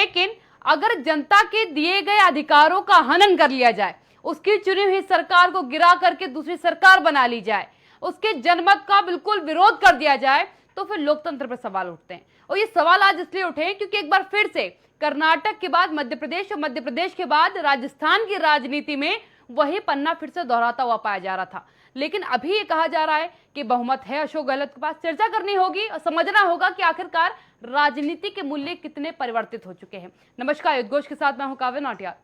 लेकिन अगर जनता के दिए गए अधिकारों का हनन कर लिया जाए, उसकी चुनी हुई सरकार को गिरा करके दूसरी सरकार बना ली जाए, उसके जनमत का बिल्कुल विरोध कर दिया जाए, तो फिर लोकतंत्र पर सवाल उठते हैं। और ये सवाल आज इसलिए उठे हैं क्योंकि एक बार फिर से कर्नाटक के बाद मध्य प्रदेश और मध्य प्रदेश के बाद राजस्थान की राजनीति में वही पन्ना फिर से दोहराता हुआ पाया जा रहा था। लेकिन अभी ये कहा जा रहा है कि बहुमत है अशोक गहलोत के पास। चर्चा करनी होगी और समझना होगा कि आखिरकार राजनीति के मूल्य कितने परिवर्तित हो चुके हैं। नमस्कार, उद्घोष के साथ मैं हूं काव्य नाटियार।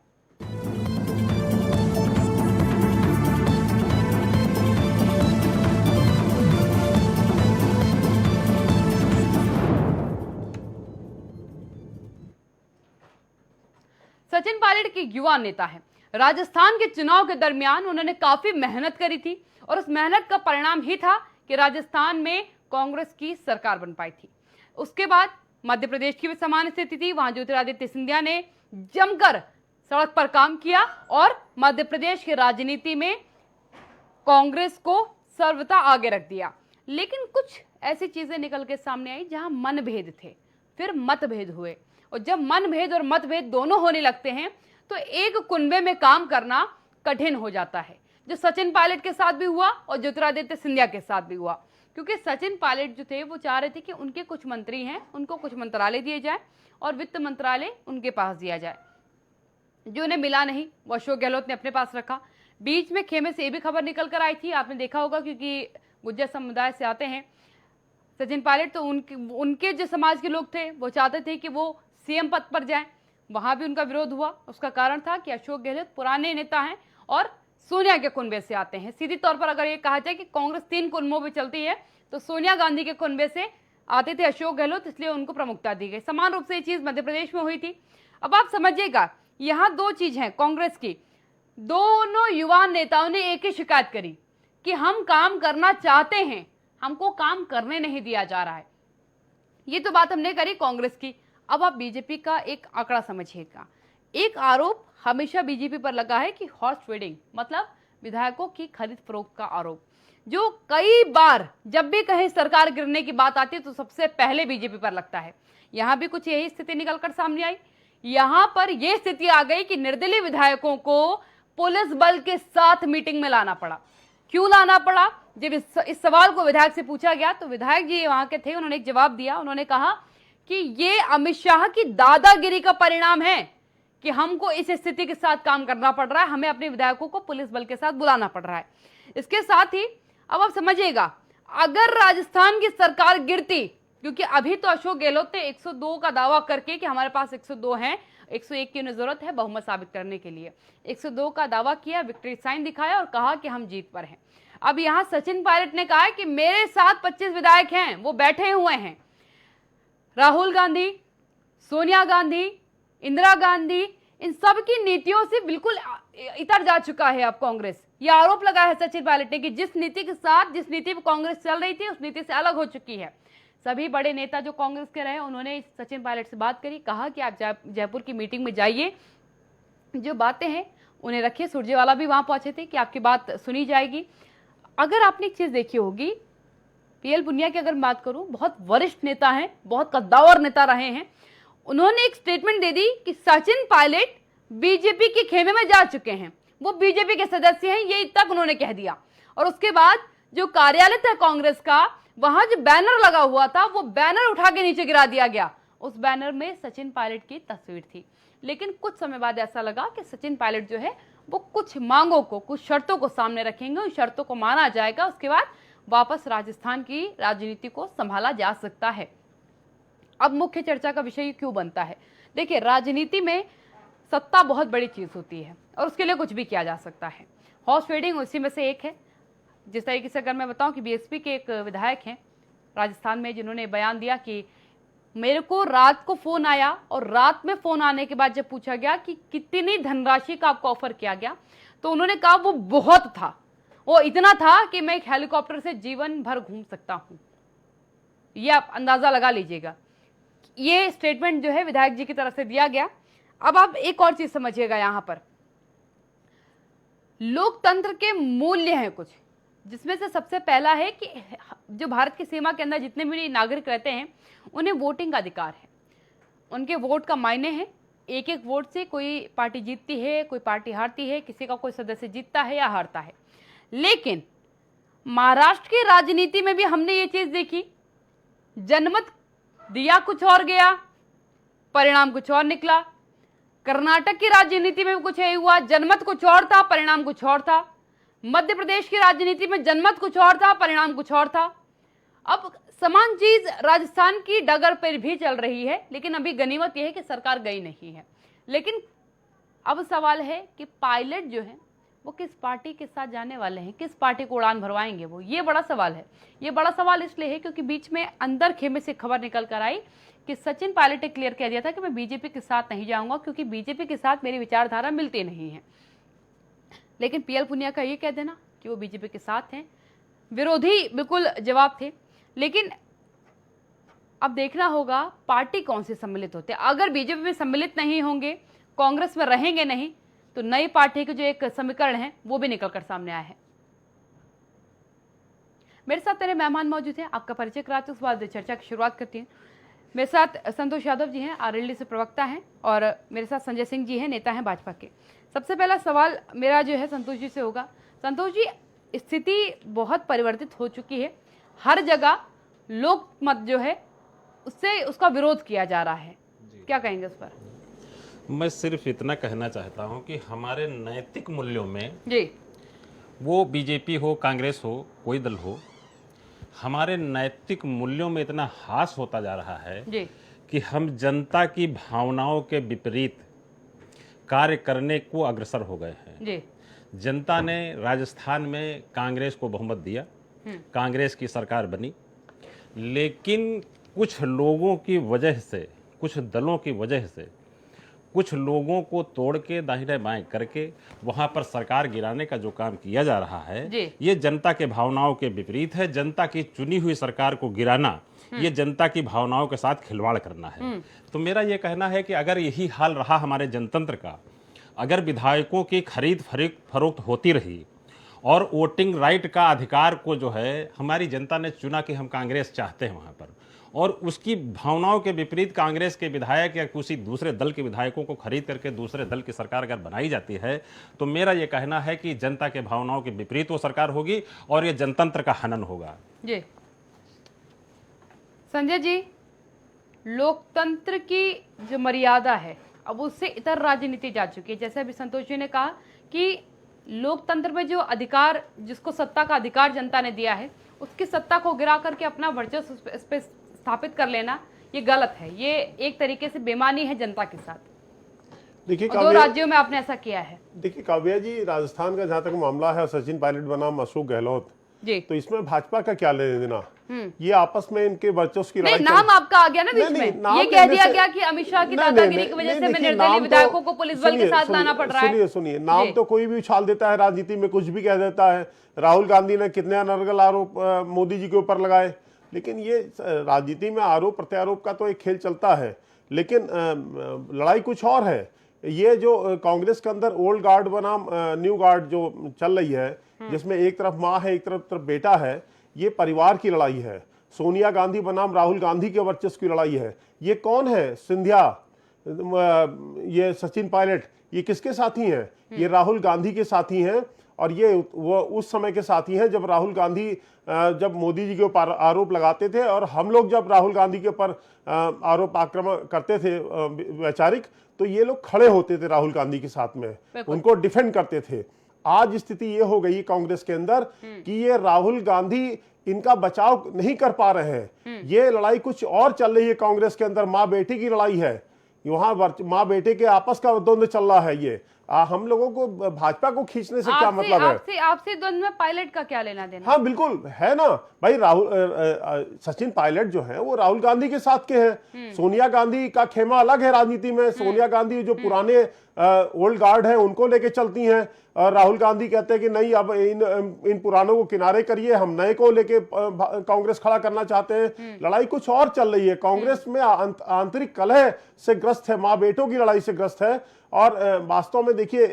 सचिन पायलट के युवा नेता है। राजस्थान के चुनाव के दरमियान उन्होंने काफी मेहनत करी थी और उस मेहनत का परिणाम ही था कि राजस्थान में कांग्रेस की सरकार बन पाई थी। उसके बाद मध्य प्रदेश की भी समान स्थिति थी। वहां ज्योतिरादित्य सिंधिया ने जमकर सड़क पर काम किया और मध्य प्रदेश की राजनीति में कांग्रेस को सर्वथा आगे रख दिया। लेकिन कुछ ऐसी चीजें निकल के सामने आई जहां मनभेद थे, फिर मतभेद हुए, और जब मनभेद और मतभेद दोनों होने लगते हैं तो एक कुनबे में काम करना कठिन हो जाता है, जो सचिन पायलट के साथ भी हुआ और ज्योतिरादित्य सिंधिया के साथ भी हुआ। क्योंकि सचिन पायलट जो थे वो चाह रहे थे कि उनके कुछ मंत्री हैं, उनको कुछ मंत्रालय दिए जाए और वित्त मंत्रालय उनके पास दिया जाए। जो उन्हें मिला नहीं वो अशोक गहलोत ने अपने पास रखा। बीच में खेमे से ये भी खबर निकल कर आई थी, आपने देखा होगा, क्योंकि गुज्जर समुदाय से आते हैं सचिन पायलट, तो उनके जो समाज के लोग थे वो चाहते थे कि वो सीएम पद पर जाएं। वहां भी उनका विरोध हुआ। उसका कारण था कि अशोक गहलोत पुराने नेता हैं और सोनिया के कुनबे से आते हैं। सीधी तौर पर अगर ये कहा जाए कि कांग्रेस 3 कुनबों में चलती है तो सोनिया गांधी के कुनबे से आते थे अशोक गहलोत, इसलिए उनको प्रमुखता दी गई। समान रूप से ये चीज मध्य प्रदेश में हुई थी। अब आप समझिएगा, यहाँ 2 चीज है कांग्रेस की। दोनों युवा नेताओं ने एक ही शिकायत करी कि हम काम करना चाहते हैं, हमको काम करने नहीं दिया जा रहा है। ये तो बात हमने करी कांग्रेस की। अब आप बीजेपी का एक आंकड़ा समझिएगा। एक आरोप हमेशा बीजेपी पर लगा है कि हॉर्स ट्रेडिंग, मतलब विधायकों की खरीद फरोख्त का आरोप, जो कई बार जब भी कहीं सरकार गिरने की बात आती है तो सबसे पहले बीजेपी पर लगता है। यहां भी कुछ यही स्थिति निकलकर सामने आई। यहां पर यह स्थिति आ गई कि निर्दलीय विधायकों को पुलिस बल के साथ मीटिंग में लाना पड़ा। क्यों लाना पड़ा? जब इस सवाल को विधायक से पूछा गया तो विधायक जी वहां के थे, उन्होंने एक जवाब दिया। उन्होंने कहा कि ये अमित शाह की दादागिरी का परिणाम है कि हमको इस स्थिति के साथ काम करना पड़ रहा है, हमें अपने विधायकों को पुलिस बल के साथ बुलाना पड़ रहा है। इसके साथ ही अब आप समझिएगा, अगर राजस्थान की सरकार गिरती, क्योंकि अभी तो अशोक गहलोत ने 102 का दावा करके कि हमारे पास 102 हैं, 101 की जरूरत है बहुमत साबित करने के लिए, 102 का दावा किया, विक्ट्री साइन दिखाया और कहा कि हम जीत पर हैं। अब यहां सचिन पायलट ने कहा कि मेरे साथ 25 विधायक हैं, वो बैठे हुए हैं। राहुल गांधी, सोनिया गांधी, इंदिरा गांधी, इन सब की नीतियों से बिल्कुल इतर जा चुका है अब कांग्रेस। यह आरोप लगा है सचिन पायलट ने कि जिस नीति के साथ, जिस नीति पर कांग्रेस चल रही थी, उस नीति से अलग हो चुकी है। सभी बड़े नेता जो कांग्रेस के रहे उन्होंने सचिन पायलट से बात करी, कहा कि आप जयपुर की मीटिंग में जाइए, जो बातें हैं उन्हें रखिए। सुरजेवाला भी वहां पहुंचे थे कि आपकी बात सुनी जाएगी। अगर आपने एक चीज देखी होगी, पीएल पुनिया की अगर बात करूं, बहुत वरिष्ठ नेता हैं, बहुत कद्दावर नेता रहे हैं, उन्होंने एक स्टेटमेंट दे दी कि सचिन पायलट बीजेपी के खेमे में जा चुके हैं, वो बीजेपी के सदस्य हैं, ये तक उन्होंने कह दिया। और उसके बाद जो कार्यालय था कांग्रेस का, वहां जो बैनर लगा हुआ था वो बैनर उठा के नीचे गिरा दिया गया। उस बैनर में सचिन पायलट की तस्वीर थी। लेकिन कुछ समय बाद ऐसा लगा कि सचिन पायलट जो है वो कुछ मांगों को, कुछ शर्तों को सामने रखेंगे, उन शर्तों को माना जाएगा, उसके बाद वापस राजस्थान की राजनीति को संभाला जा सकता है। अब मुख्य चर्चा का विषय क्यों बनता है? देखिए, राजनीति में सत्ता बहुत बड़ी चीज होती है और उसके लिए कुछ भी किया जा सकता है। हॉर्स ट्रेडिंग उसी में से एक है। जिस तरीके से अगर मैं बताऊं कि बीएसपी के एक विधायक हैं राजस्थान में, जिन्होंने बयान दिया कि मेरे को रात को फोन आया और रात में फोन आने के बाद जब पूछा गया कि कितनी धनराशि का आपको ऑफर किया गया, तो उन्होंने कहा वो बहुत था, वो इतना था कि मैं एक हेलीकॉप्टर से जीवन भर घूम सकता हूं। ये आप अंदाजा लगा लीजिएगा। ये स्टेटमेंट जो है विधायक जी की तरफ से दिया गया। अब आप एक और चीज समझिएगा, यहां पर लोकतंत्र के मूल्य हैं कुछ, जिसमें से सबसे पहला है कि जो भारत की सीमा के अंदर जितने भी नागरिक रहते हैं उन्हें वोटिंग का अधिकार है। उनके वोट का मायने है। एक एक वोट से कोई पार्टी जीतती है, कोई पार्टी हारती है, किसी का कोई सदस्य जीतता है या हारता है। लेकिन महाराष्ट्र की राजनीति में भी हमने ये चीज देखी, जनमत दिया कुछ और गया, परिणाम कुछ और निकला। कर्नाटक की राजनीति में भी कुछ यही हुआ, जनमत कुछ और था, परिणाम कुछ और था। मध्य प्रदेश की राजनीति में जनमत कुछ और था, परिणाम कुछ और था। अब समान चीज राजस्थान की डगर पर भी चल रही है, लेकिन अभी गनीमत यह है कि सरकार गई नहीं है। लेकिन अब सवाल है कि पायलट जो है वो किस पार्टी के साथ जाने वाले हैं, किस पार्टी को उड़ान भरवाएंगे वो, ये बड़ा सवाल है। ये बड़ा सवाल इसलिए है क्योंकि बीच में अंदर खेमे से खबर निकल कर आई कि सचिन पायलट ने क्लियर कह दिया था कि मैं बीजेपी के साथ नहीं जाऊंगा क्योंकि बीजेपी के साथ मेरी विचारधारा मिलती नहीं है। लेकिन पीएल पुनिया का ये कह देना कि वो बीजेपी के साथ हैं, विरोधी बिल्कुल जवाब थे। लेकिन अब देखना होगा पार्टी कौन से सम्मिलित होते हैं। अगर बीजेपी में सम्मिलित नहीं होंगे, कांग्रेस में रहेंगे नहीं, तो नई पार्टी के जो एक समीकरण है वो भी निकलकर सामने आया है। मेरे साथ मेरे मेहमान मौजूद हैं, आपका परिचय कराते उसके बाद चर्चा की शुरुआत करती हैं। मेरे साथ संतोष यादव जी हैं, आरएलडी से प्रवक्ता हैं, और मेरे साथ संजय सिंह जी हैं, नेता हैं भाजपा के। सबसे पहला सवाल मेरा जो है संतोष जी से होगा। संतोष जी, स्थिति बहुत परिवर्तित हो चुकी है, हर जगह लोकमत जो है उससे उसका विरोध किया जा रहा है, क्या कहेंगे उस पर? मैं सिर्फ इतना कहना चाहता हूं कि हमारे नैतिक मूल्यों में जी, वो बीजेपी हो, कांग्रेस हो, कोई दल हो, हमारे नैतिक मूल्यों में इतना ह्रास होता जा रहा है जी, कि हम जनता की भावनाओं के विपरीत कार्य करने को अग्रसर हो गए हैं। जी, जनता ने राजस्थान में कांग्रेस को बहुमत दिया, कांग्रेस की सरकार बनी, लेकिन कुछ लोगों की वजह से, कुछ दलों की वजह से, कुछ लोगों को तोड़ के दाहिने बाएं करके वहां पर सरकार गिराने का जो काम किया जा रहा है, ये जनता के भावनाओं के विपरीत है। जनता की चुनी हुई सरकार को गिराना, ये जनता की भावनाओं के साथ खिलवाड़ करना है। तो मेरा ये कहना है कि अगर यही हाल रहा हमारे जनतंत्र का, अगर विधायकों की खरीद फरोख्त होती रही और वोटिंग राइट का अधिकार को जो है हमारी जनता ने चुना कि हम कांग्रेस चाहते हैं वहां पर, और उसकी भावनाओं के विपरीत कांग्रेस के विधायक या किसी दूसरे दल के विधायकों को खरीद करके दूसरे दल की सरकार अगर बनाई जाती है, तो मेरा यह कहना है कि जनता के भावनाओं के विपरीत वो सरकार होगी और ये जनतंत्र का हनन होगा। जी संजय जी, लोकतंत्र की जो मर्यादा है अब उससे इतर राजनीति जा चुकी है। जैसे अभी संतोष जी ने कहा कि लोकतंत्र में जो अधिकार, जिसको सत्ता का अधिकार जनता ने दिया है, उसकी सत्ता को गिरा करके अपना वर्चस्व इस पे स्थापित कर लेना, ये गलत है, ये एक तरीके से बेईमानी है जनता के साथ। देखिए, दो राज्यों में आपने ऐसा किया है। देखिए काव्या जी, राजस्थान का जहां तक मामला है, सचिन पायलट बनाम अशोक गहलोत जी, तो इसमें भाजपा का क्या लेने देना? ये आपस में इनके वर्चस्व की लड़ाई। नाम आपका आ गया ना बीच में, ये कह दिया गया कि अमित शाह की दादागिरी की वजह से मैं निर्दलीय विधायकों को पुलिस बल के साथ लाना पड़ रहा है। सुनिए, नाम तो कोई भी उछाल देता है, राजनीति में कुछ भी कह देता है। राहुल गांधी ने कितने अनर्गल आरोप मोदी जी के ऊपर लगाए, लेकिन ये राजनीति में आरोप प्रत्यारोप का तो एक खेल चलता है, लेकिन लड़ाई कुछ और है। ये जो कांग्रेस के अंदर ओल्ड गार्ड बनाम न्यू गार्ड जो चल रही है, जिसमें एक तरफ माँ है, एक तरफ बेटा है, ये परिवार की लड़ाई है। सोनिया गांधी बनाम राहुल गांधी के वर्चस्व की लड़ाई है। ये कौन है? सिंधिया, ये सचिन पायलट, ये किसके साथी हैं? ये राहुल गांधी के साथी हैं, और ये वो उस समय के साथी हैं जब राहुल गांधी जब मोदी जी के ऊपर आरोप लगाते थे, और हम लोग जब राहुल गांधी के ऊपर आरोप आक्रमण करते थे वैचारिक, तो ये लोग खड़े होते थे राहुल गांधी के साथ में, उनको डिफेंड करते थे। आज स्थिति ये हो गई कांग्रेस के अंदर कि ये राहुल गांधी इनका बचाव नहीं कर पा रहे हैं। ये लड़ाई कुछ और चल रही है कांग्रेस के अंदर, माँ बेटी की लड़ाई है। वहां माँ बेटे के आपस का द्वंद्व चल रहा है। ये हम लोगों को भाजपा को खींचने से क्या मतलब है? आपसे द्वंद्व में पायलट का क्या लेना देना? हाँ बिल्कुल है ना भाई। सचिन पायलट जो है वो राहुल गांधी के साथ के हैं। सोनिया गांधी का खेमा अलग है राजनीति में। सोनिया गांधी जो पुराने ओल्ड गार्ड है उनको लेके चलती हैं, और राहुल गांधी कहते हैं कि नहीं, अब इन पुरानों को किनारे करिए, हम नए को लेके कांग्रेस खड़ा करना चाहते हैं। लड़ाई कुछ और चल रही है, कांग्रेस में आंतरिक कलह से ग्रस्त है, माँ बेटों की लड़ाई से ग्रस्त है। और वास्तव में देखिए,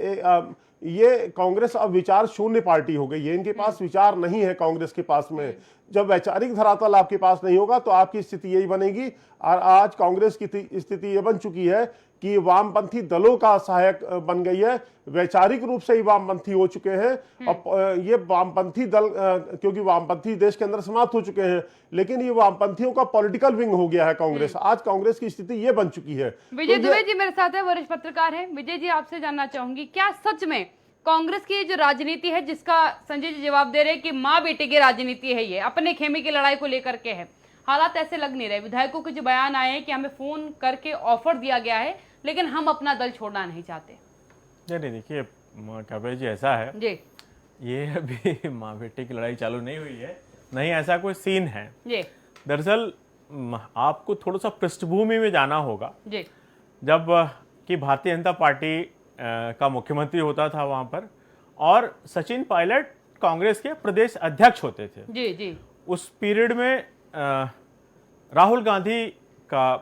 ये कांग्रेस अब विचार शून्य पार्टी हो गई है, इनके पास विचार नहीं है कांग्रेस के पास में। जब वैचारिक धरातल आपके पास नहीं होगा तो आपकी स्थिति यही बनेगी। और आज कांग्रेस की स्थिति ये बन चुकी है कि वामपंथी दलों का सहायक बन गई है, वैचारिक रूप से ही वामपंथी हो चुके हैं। और ये वामपंथी दल, क्योंकि वामपंथी देश के अंदर समाप्त हो चुके हैं, लेकिन ये वामपंथियों का पॉलिटिकल विंग हो गया है कांग्रेस। आज कांग्रेस की स्थिति ये बन चुकी है। विजय दुबे जी मेरे साथ है, वरिष्ठ पत्रकार हैं। विजय जी, आपसे जानना चाहूंगी, क्या सच में कांग्रेस की जो राजनीति है, जिसका संजय जी जवाब दे रहे हैं कि माँ बेटे की राजनीति है, ये अपने खेमे की लड़ाई को लेकर के है, हालात ऐसे लग नहीं रहे। विधायकों के जो बयान आए हैं कि हमें फोन करके ऑफर दिया गया है, लेकिन हम अपना दल छोड़ना नहीं चाहते। नहीं, देखिए काव्या जी, ऐसा है जी, ये अभी माँ बेटे की लड़ाई चालू नहीं हुई है, नहीं ऐसा कोई सीन है। जी, दरअसल आपको थोड़ा सा पृष्ठभूमि में जाना होगा। जी, जब कि भारतीय जनता पार्टी का मुख्यमंत्री होता था वहां पर, और सचिन पायलट कांग्रेस के प्रदेश अध्यक्ष होते थे। जी, जी, उस पीरियड में राहुल गांधी का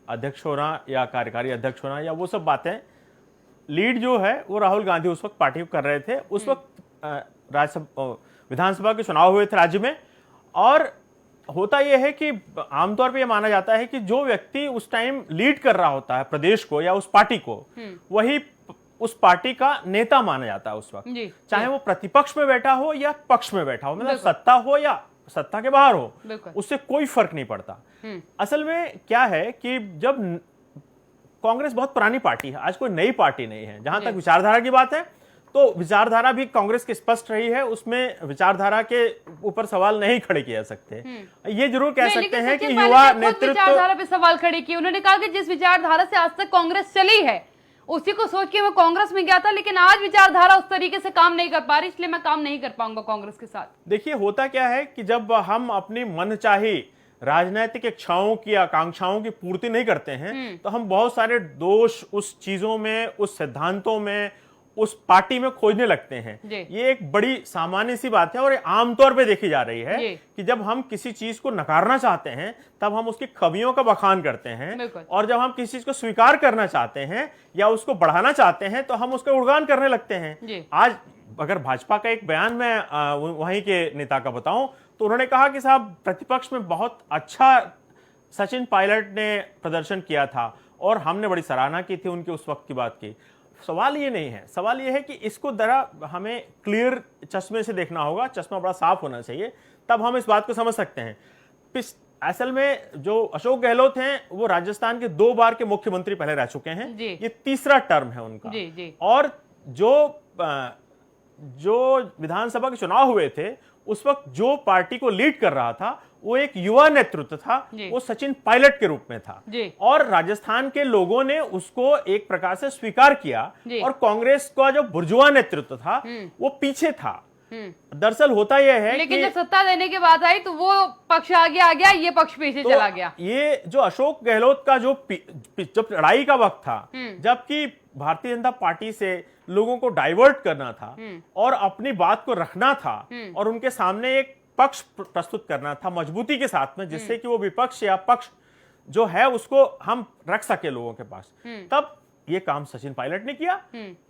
अध्यक्ष होना या कार्यकारी अध्यक्ष होना या वो सब बातें, लीड जो है वो राहुल गांधी उस वक्त पार्टी कर रहे थे। उस वक्त राज्यसभा विधानसभा के चुनाव हुए थे राज्य में, और होता यह है कि आमतौर पे यह माना जाता है कि जो व्यक्ति उस टाइम लीड कर रहा होता है प्रदेश को या उस पार्टी को, वही उस पार्टी का नेता माना जाता है उस वक्त, चाहे वो प्रतिपक्ष में बैठा हो या पक्ष में बैठा हो, मतलब सत्ता हो या सत्ता के बाहर हो, उससे कोई फर्क नहीं पड़ता। असल में क्या है कि जब कांग्रेस बहुत पुरानी पार्टी है, आज कोई नई पार्टी नहीं है। जहां तक विचारधारा की बात है तो विचारधारा भी कांग्रेस की स्पष्ट रही है, उसमें विचारधारा के ऊपर सवाल नहीं खड़े किए जा सकते। ये जरूर कह सकते हैं कि युवा नेतृत्व विचारधारा पे सवाल खड़े किए। उन्होंने कहा कि जिस विचारधारा से आज तक कांग्रेस चली है उसी को सोच के मैं कांग्रेस में गया था, लेकिन आज विचारधारा उस तरीके से काम नहीं कर पा रही, इसलिए मैं काम नहीं कर पाऊंगा कांग्रेस के साथ। देखिए, होता क्या है कि जब हम अपनी मनचाही राजनीतिक इच्छाओं की, आकांक्षाओं की पूर्ति नहीं करते हैं, तो हम बहुत सारे दोष उस चीजों में, उस सिद्धांतों में, उस पार्टी में खोजने लगते हैं। ये एक बड़ी सामान्य सी बात है और आमतौर पे देखी जा रही है कि जब हम किसी चीज को नकारना चाहते हैं तब हम उसकी खबियों का बखान करते हैं, और जब हम किसी चीज को स्वीकार करना चाहते हैं या उसको बढ़ाना चाहते हैं तो हम उसका गुणगान करने लगते हैं। आज अगर भाजपा का एक बयान मैं वहीं के नेता का बताऊं तो उन्होंने कहा कि साहब, प्रतिपक्ष में बहुत अच्छा सचिन पायलट ने प्रदर्शन किया था और हमने बड़ी सराहना की थी उनके उस वक्त की बात की। सवाल ये नहीं है, सवाल ये है कि इसको जरा हमें क्लियर चश्मे से देखना होगा, चश्मा बड़ा साफ होना चाहिए, तब हम इस बात को समझ सकते हैं। असल में जो अशोक गहलोत हैं वो राजस्थान के 2 बार के मुख्यमंत्री पहले रह चुके हैं, ये तीसरा टर्म है उनका। और जो विधानसभा के चुनाव हुए थे उस वक्त जो पार्टी को लीड कर रहा था वो एक युवा नेतृत्व था, वो सचिन पायलट के रूप में था, और राजस्थान के लोगों ने उसको एक प्रकार से स्वीकार किया, और कांग्रेस का जो बुर्जुआ नेतृत्व था वो पीछे था। दरअसल होता यह है, लेकिन जब सत्ता देने की बात आई तो वो पक्ष आगे आ गया, ये पक्ष पीछे चला गया। ये जो अशोक गहलोत का जब लड़ाई का वक्त था, जबकि भारतीय जनता पार्टी से लोगों को डाइवर्ट करना था और अपनी बात को रखना था और उनके सामने एक पक्ष प्रस्तुत करना था मजबूती के साथ में, जिससे कि वो विपक्ष या पक्ष जो है उसको हम रख सके लोगों के पास, तब ये काम सचिन पायलट ने किया।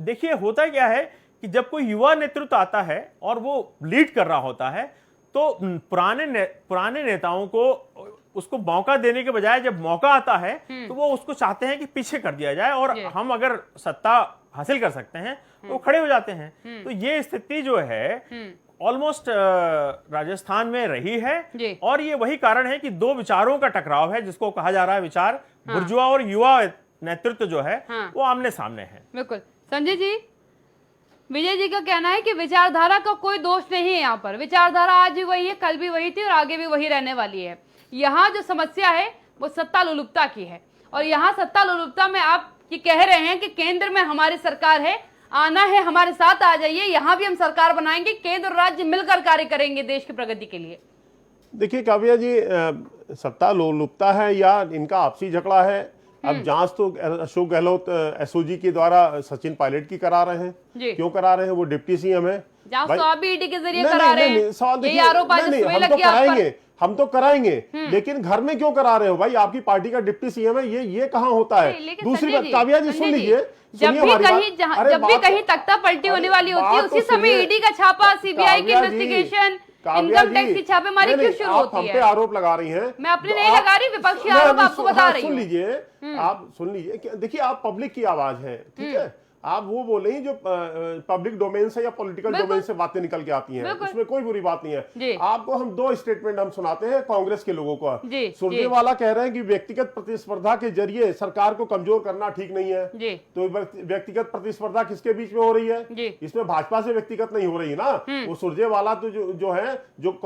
देखिए, होता क्या है कि जब कोई युवा नेतृत्व आता है और वो लीड कर रहा होता है तो पुराने नेताओं को उसको मौका देने के बजाय जब मौका आता है तो वो उसको चाहते हैं कि पीछे कर दिया जाए, और हम अगर सत्ता हासिल कर सकते हैं तो खड़े हो जाते हैं। तो ये स्थिति जो है ऑलमोस्ट राजस्थान में रही है, और ये वही कारण है कि 2 विचारों का टकराव है, जिसको कहा जा रहा है विचार बुर्जुआ और युवा नेतृत्व जो है वो आमने सामने है। बिल्कुल। संजय जी, विजय जी का कहना है कि विचारधारा का कोई दोष नहीं है, यहाँ पर विचारधारा आज भी वही है, कल भी वही थी और आगे भी वही रहने वाली है। यहाँ जो समस्या है वो सत्ता लोलुपता की है, और यहाँ सत्ता लोलुपता में आप ये कह रहे हैं कि केंद्र में हमारी सरकार है, आना है हमारे साथ आ जाइए, यहाँ भी हम सरकार बनाएंगे, केंद्र और राज्य मिलकर कार्य करेंगे देश की प्रगति के लिए। देखिए काव्या जी, सत्ता लोलुपता है या इनका आपसी झगड़ा है, अब जांच तो अशोक गहलोत एसओजी के द्वारा सचिन पायलट की करा रहे जी। हैं। क्यों करा रहे हैं? वो डिप्टी सीएम है। जांच भाई- तो आप भी ईडी के जरिए नहीं, करा नहीं, रहे नहीं, हैं, सवाल यही देखिए, आरोप आज नहीं, सुबह हम तो लग गया आप पर। कराएंगे, हम तो कराएंगे, लेकिन घर में क्यों करा रहे हो भाई? आपकी पार्टी का डिप्टी सीएम है, ये कहाँ होता है? नहीं, लेकिन दूसरी संजय बात, काव्या जी सुन संजय लीजिए, जब सुनिए भी हमारी कहीं बात। अरे जब भी बात कहीं तो- तख्ता पलटी होने वाली होती है बात तो उसी समय सुनिए। ईडी का छापा, सीबीआई की काव्या जी, इन्वेस्टिगेशन, काव्या इनकम टैक्स जी, की छापेमारी नहीं, क्यों नहीं, शुरू आप होती हम पे है? आरोप लगा रही हैं। मैं अपने तो नहीं आप- लगा रही, विपक्षी नहीं, आरोप नहीं, आपको बता रही सुन हूं। लीजिए, आप सुन लीजिए देखिए, आप पब्लिक की आवाज है, ठीक है? आप वो बोले जो पब्लिक डोमेन से या पॉलिटिकल बिल्कुल। डोमेन से बातें निकल के आती हैं, बिल्कुल। उसमें कोई बुरी बात नहीं जी। है। आपको हम दो स्टेटमेंट हम सुनाते हैं कांग्रेस के लोगों को। जी, सुरजेवाला कह रहे हैं कि व्यक्तिगत प्रतिस्पर्धा के जरिए सरकार को कमजोर करना ठीक नहीं है। जी। तो व्यक्तिगत प्रतिस्पर्धा किसके बीच में हो रही है? जी। इसमें भाजपा से व्यक्तिगत नहीं हो रही ना। वो सुरजेवाला तो जो है, जो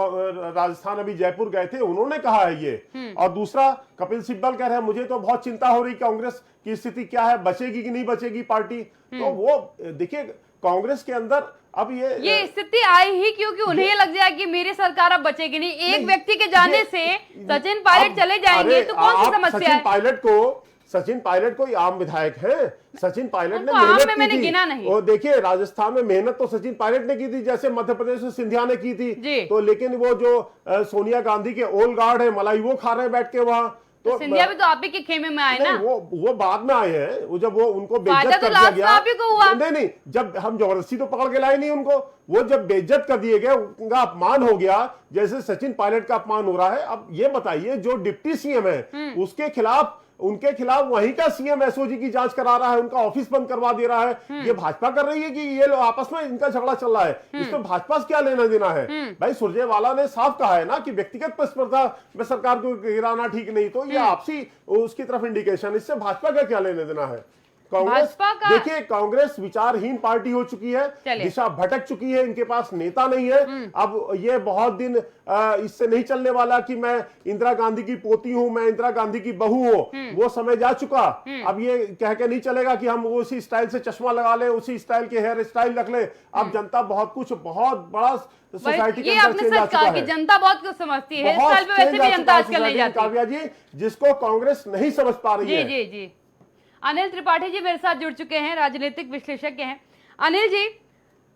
राजस्थान अभी जयपुर गए थे, उन्होंने कहा है ये। और दूसरा, कपिल सिब्बल कह रहे हैं मुझे तो बहुत चिंता हो रही कांग्रेस की स्थिति क्या है, बचेगी कि नहीं बचेगी पार्टी। तो वो देखिए, कांग्रेस के अंदर अब ये स्थिति आई ही क्योंकि उन्हें ये लग जाए कि मेरी सरकार अब बचेगी नहीं। एक व्यक्ति के जाने से सचिन पायलट चले जाएंगे तो कौन सी समस्या है? सचिन पायलट कोई आम विधायक है? सचिन पायलट ने उनको आम मेहनत में की मैंने थी। गिना नहीं। और देखिए, राजस्थान में मेहनत तो सचिन पायलट ने की थी, जैसे मध्य प्रदेश में सिंधिया ने की जी। थी। तो लेकिन वो जो सोनिया गांधी के ओल्ड गार्ड है, मलाई वो खा रहे हैं बैठ के वहां। तो सिंधिया भी तो आप ही के खेमे में आए ना। नहीं, वो बाद में आए हैं। वो जब वो उनको फायदा बेइज्जत तो कर दिया लास्ट में गया। आप ही को हुआ। नहीं, जब हम जबरदस्ती तो पकड़ के लाए नहीं उनको। वो जब बेइज्जत कर दिए गए, उनका अपमान हो गया, जैसे सचिन पायलट का अपमान हो रहा है। अब ये बताइए, जो डिप्टी सीएम है उसके खिलाफ, उनके खिलाफ वहीं का सीएम एसओजी की जांच करा रहा है, उनका ऑफिस बंद करवा दे रहा है। ये भाजपा कर रही है कि ये लोग आपस में इनका झगड़ा चल रहा है? इसमें भाजपा से क्या लेना देना है? भाई सुरजेवाला ने साफ कहा है ना कि व्यक्तिगत प्रतिस्पर्धा में सरकार को गिराना ठीक नहीं। तो ये आपसी उसकी तरफ इंडिकेशन, इससे भाजपा का क्या लेना देना है? कांग्रेस, भाजपा का- देखिए, कांग्रेस विचारहीन पार्टी हो चुकी है, चलिए। दिशा भटक चुकी है, इनके पास नेता नहीं है। अब ये बहुत दिन इससे नहीं चलने वाला कि मैं इंदिरा गांधी की पोती हूं, मैं इंदिरा गांधी की बहू हूं। वो समय जा चुका। अब ये कह के नहीं चलेगा कि हम उसी स्टाइल से चश्मा लगा ले, उसी स्टाइल के हेयर स्टाइल रख ले। अब जनता बहुत बड़ा सोसाइटी के ये अंदर आपने चेंज आ सच चुका कहा कि है। जनता बहुत कुछ समझती है। इस बहुत साल पे वैसे change भी आ जनता चुका है आजकल नहीं society में, जाती। काव्या जी, जिसको कांग्रेस नहीं समझ पा रही जी है। जी जी। अनिल त्रिपाठी जी मेरे साथ जुड़ चुके हैं, राजनीतिक विश्लेषज्ञ हैं। अनिल जी,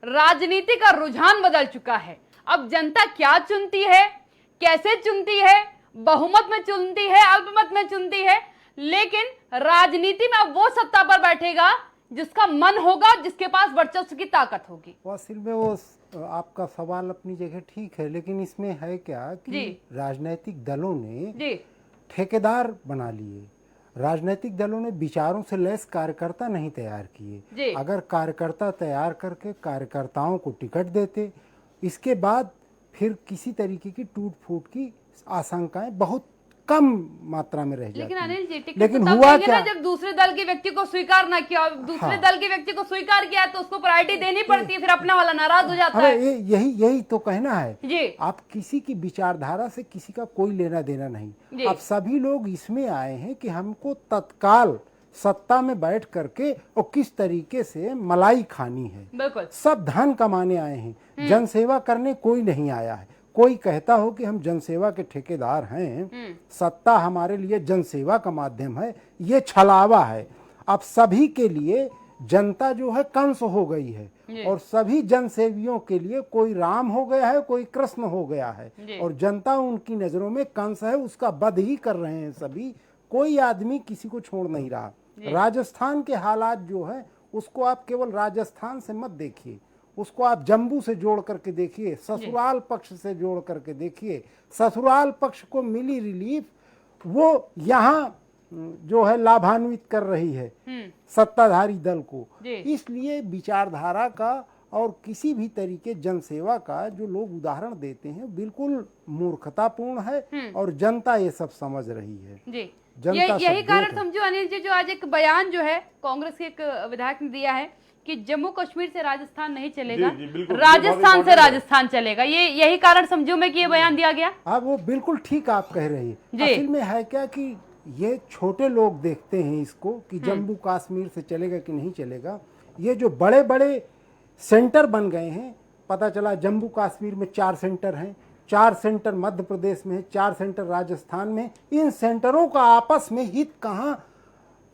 राजनीति का रुझान बदल चुका है। अब जनता क्या चुनती है, कैसे चुनती है, बहुमत में चुनती है, अल्पमत में चुनती है, लेकिन राजनीति में अब वो सत्ता पर बैठेगा जिसका मन होगा, जिसके पास वर्चस्व की ताकत होगी। असल में वो आपका सवाल अपनी जगह ठीक है, लेकिन इसमें है क्या जी। कि राजनीतिक दलों ने जी ठेकेदार बना लिए। राजनीतिक दलों ने विचारों से लैस कार्यकर्ता नहीं तैयार जी। किए। अगर कार्यकर्ता तैयार करके कार्यकर्ताओं को टिकट देते, इसके बाद फिर किसी तरीके की टूट फूट की आशंकाएं बहुत कम मात्रा में रह जाती लेकिन हैं। अनिल जी, टिकट लेकिन तो तब हुआ देंगे ना क्या? जब दूसरे दल के व्यक्ति को स्वीकार ना किया। दूसरे हाँ। दल के व्यक्ति को स्वीकार किया तो उसको प्रायोरिटी देनी पड़ती है, फिर अपना वाला नाराज हो जाता अरे है। यही तो कहना है। जी आप किसी की विचारधारा से किसी का कोई लेना देना जी। नहीं। अब सभी लोग इसमें आए हैं कि हमको तत्काल सत्ता में बैठ करके और किस तरीके से मलाई खानी है। बिल्कुल। सब धन कमाने आए हैं, जनसेवा करने कोई नहीं आया है। कोई कहता हो कि हम जनसेवा के ठेकेदार हैं, सत्ता हमारे लिए जनसेवा का माध्यम है, ये छलावा है। अब सभी के लिए जनता जो है कंस हो गई है और सभी जनसेवियों के लिए कोई राम हो गया है, कोई कृष्ण हो गया है और जनता उनकी नजरों में कंस है, उसका वध ही कर रहे हैं सभी। कोई आदमी किसी को छोड़ नहीं रहा। राजस्थान के हालात जो है उसको आप केवल राजस्थान से मत देखिए, उसको आप जम्मू से जोड़ करके देखिए, ससुराल पक्ष से जोड़ करके देखिए। ससुराल पक्ष को मिली रिलीफ वो यहाँ जो है लाभान्वित कर रही है सत्ताधारी दल को। इसलिए विचारधारा का और किसी भी तरीके जनसेवा का जो लोग उदाहरण देते हैं बिल्कुल मूर्खतापूर्ण है और जनता ये सब समझ रही है। जी जनता यही सब कारण देख है। समझो अनिल जी, जो आज एक बयान जो है कांग्रेस के एक विधायक ने दिया है कि जम्मू कश्मीर से राजस्थान नहीं चलेगा, जी, बिल्कुल। राजस्थान बहुत से important है। राजस्थान चलेगा। ये यही कारण समझो मैं कि ये बयान दिया गया। हाँ, वो बिल्कुल ठीक आप कह रहे हैं। जी। असल में है क्या कि ये छोटे लोग देखते हैं इसको कि जम्मू कश्मीर से चलेगा कि नहीं चलेगा। ये जो बड़े बड़े सेंटर बन गए हैं, पता चला जम्मू कश्मीर में 4 सेंटर हैं, 4 सेंटर मध्य प्रदेश में है, 4 सेंटर राजस्थान में। इन सेंटरों का आपस में हित कहाँ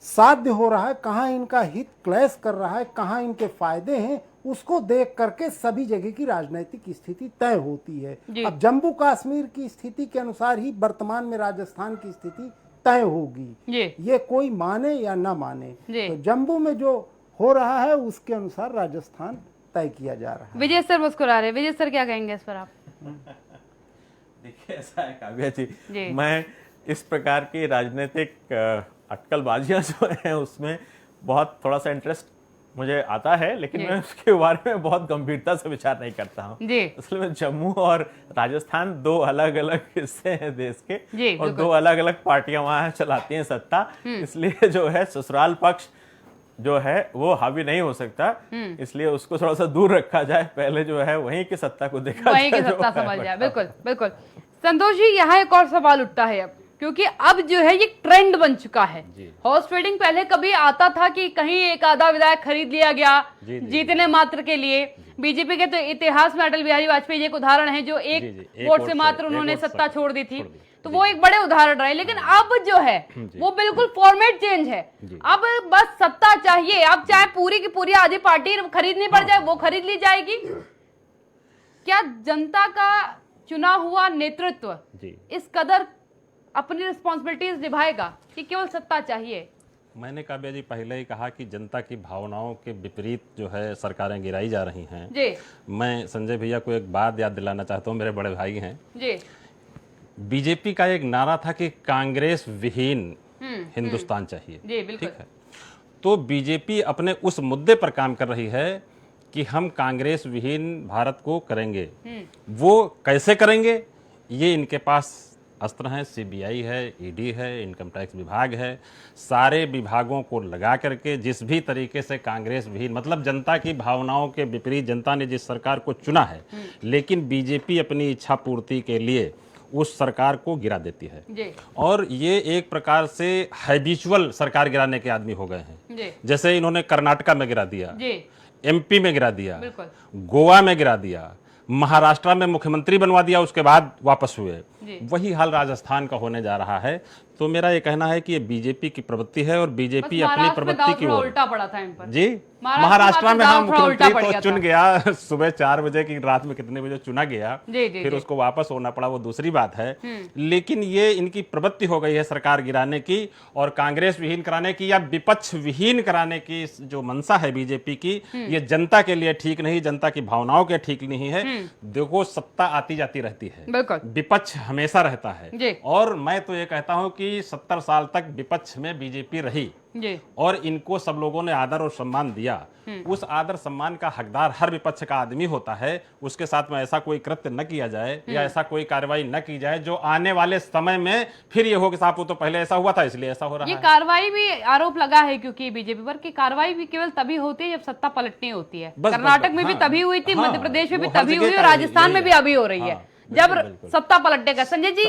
साध्य हो रहा है, कहाँ इनका हित क्लैश कर रहा है, कहाँ इनके फायदे हैं, उसको देख करके सभी जगह की राजनीतिक स्थिति तय होती है। जी। अब जम्मू कश्मीर की स्थिति के अनुसार ही वर्तमान में राजस्थान की स्थिति तय होगी, ये कोई माने या ना माने। तो जम्मू में जो हो रहा है उसके अनुसार राजस्थान तय किया जा रहा है। विजय सर मुस्कुरा रहे, विजय सर क्या कहेंगे इस पर आप? देखिए ऐसा है काव्या जी, मैं इस प्रकार की राजनीतिक अटकलबाजियां जो हैं उसमें बहुत थोड़ा सा इंटरेस्ट मुझे आता है, लेकिन मैं उसके बारे में बहुत गंभीरता से विचार नहीं करता हूँ। असल में जम्मू और राजस्थान दो अलग अलग हिस्से हैं देश के, और दो अलग अलग पार्टियां वहां चलाती हैं सत्ता, इसलिए जो है ससुराल पक्ष जो है वो हावी नहीं हो सकता, इसलिए उसको थोड़ा सा दूर रखा जाए, पहले जो है वहीं की सत्ता को देखा वहीं की सत्ता समझ जाए। बिल्कुल बिल्कुल। संतोष जी, यहाँ एक और सवाल उठता है अब, क्योंकि अब जो है ये ट्रेंड बन चुका है। हॉर्स ट्रेडिंग पहले कभी आता था कि कहीं एक आधा विधायक खरीद लिया गया जीतने मात्र के लिए। बीजेपी के तो इतिहास में अटल बिहारी वाजपेयी एक उदाहरण है, जो एक वोट से मात्र उन्होंने सत्ता छोड़ दी थी, तो वो एक बड़े उदाहरण रहे। लेकिन अब जो है वो बिल्कुल फॉर्मेट चेंज है। अब बस सत्ता चाहिए, अब चाहे पूरी की पूरी आधी पार्टी खरीदनी पड़ जाए वो खरीद ली जाएगी। क्या जनता का चुना हुआ नेतृत्व इस कदर अपनी रिस्पॉन्सिबिलिटीज निभाएगा कि केवल सत्ता चाहिए? मैंने काव्या जी पहले ही कहा कि जनता की भावनाओं के विपरीत जो है सरकारें गिराई जा रही हैं। जी। मैं संजय भैया को एक बात याद दिलाना चाहता हूँ, मेरे बड़े भाई हैं जी। बीजेपी का एक नारा था कि कांग्रेस विहीन हिंदुस्तान चाहिए। जी बिल्कुल। ठीक है, तो बीजेपी अपने उस मुद्दे पर काम कर रही है कि हम कांग्रेस विहीन भारत को करेंगे। वो कैसे करेंगे, ये इनके पास अस्त्र हैं, सीबीआई है, ईडी है, इनकम टैक्स विभाग है, सारे विभागों को लगा करके जिस भी तरीके से कांग्रेस विहीन, मतलब जनता की भावनाओं के विपरीत जनता ने जिस सरकार को चुना है, लेकिन बीजेपी अपनी इच्छा पूर्ति के लिए उस सरकार को गिरा देती है। और ये एक प्रकार से हैबिचुअल सरकार गिराने के आदमी हो गए हैं। जैसे इन्होंने कर्नाटका में गिरा दिया, एमपी में गिरा दिया, गोवा में गिरा दिया, महाराष्ट्र में मुख्यमंत्री बनवा दिया, उसके बाद वापस हुए। वही हाल राजस्थान का होने जा रहा है। तो मेरा ये कहना है कि ये बीजेपी की प्रवृत्ति है और बीजेपी अपनी प्रवृत्ति की ओर उल्टा पड़ा था इन पर। जी, महाराष्ट्र में हाँ मुख्यमंत्री तो चुन गया, सुबह 4 बजे की रात में कितने बजे चुना गया, फिर उसको वापस होना पड़ा, वो दूसरी बात है। लेकिन ये इनकी प्रवृत्ति हो गई है सरकार गिराने की और कांग्रेस विहीन कराने की या विपक्ष विहीन कराने की जो मंशा है बीजेपी की, ये जनता के लिए ठीक नहीं, जनता की भावनाओं के ठीक नहीं है। देखो सत्ता आती जाती रहती है, विपक्ष हमेशा रहता है, और मैं तो ये कहता हूं कि 70 साल तक विपक्ष में बीजेपी रही और इनको सब लोगों ने आदर और सम्मान दिया। उस आदर सम्मान का हकदार हर विपक्ष का आदमी होता है। उसके साथ में ऐसा कोई कृत्य न किया जाए या ऐसा कोई कार्रवाई न की जाए जो आने वाले समय में फिर ये हो कि साहब वो तो पहले ऐसा हुआ था इसलिए ऐसा हो रहा है। ये कार्रवाई भी आरोप लगा है क्योंकि बीजेपी पर कि कार्रवाई भी केवल तभी होती है जब सत्ता पलटनी होती है। कर्नाटक में भी तभी हुई थी, मध्य प्रदेश में भी तभी हुई और राजस्थान में भी अभी हो रही है जब सत्ता पलटने का। संजय जी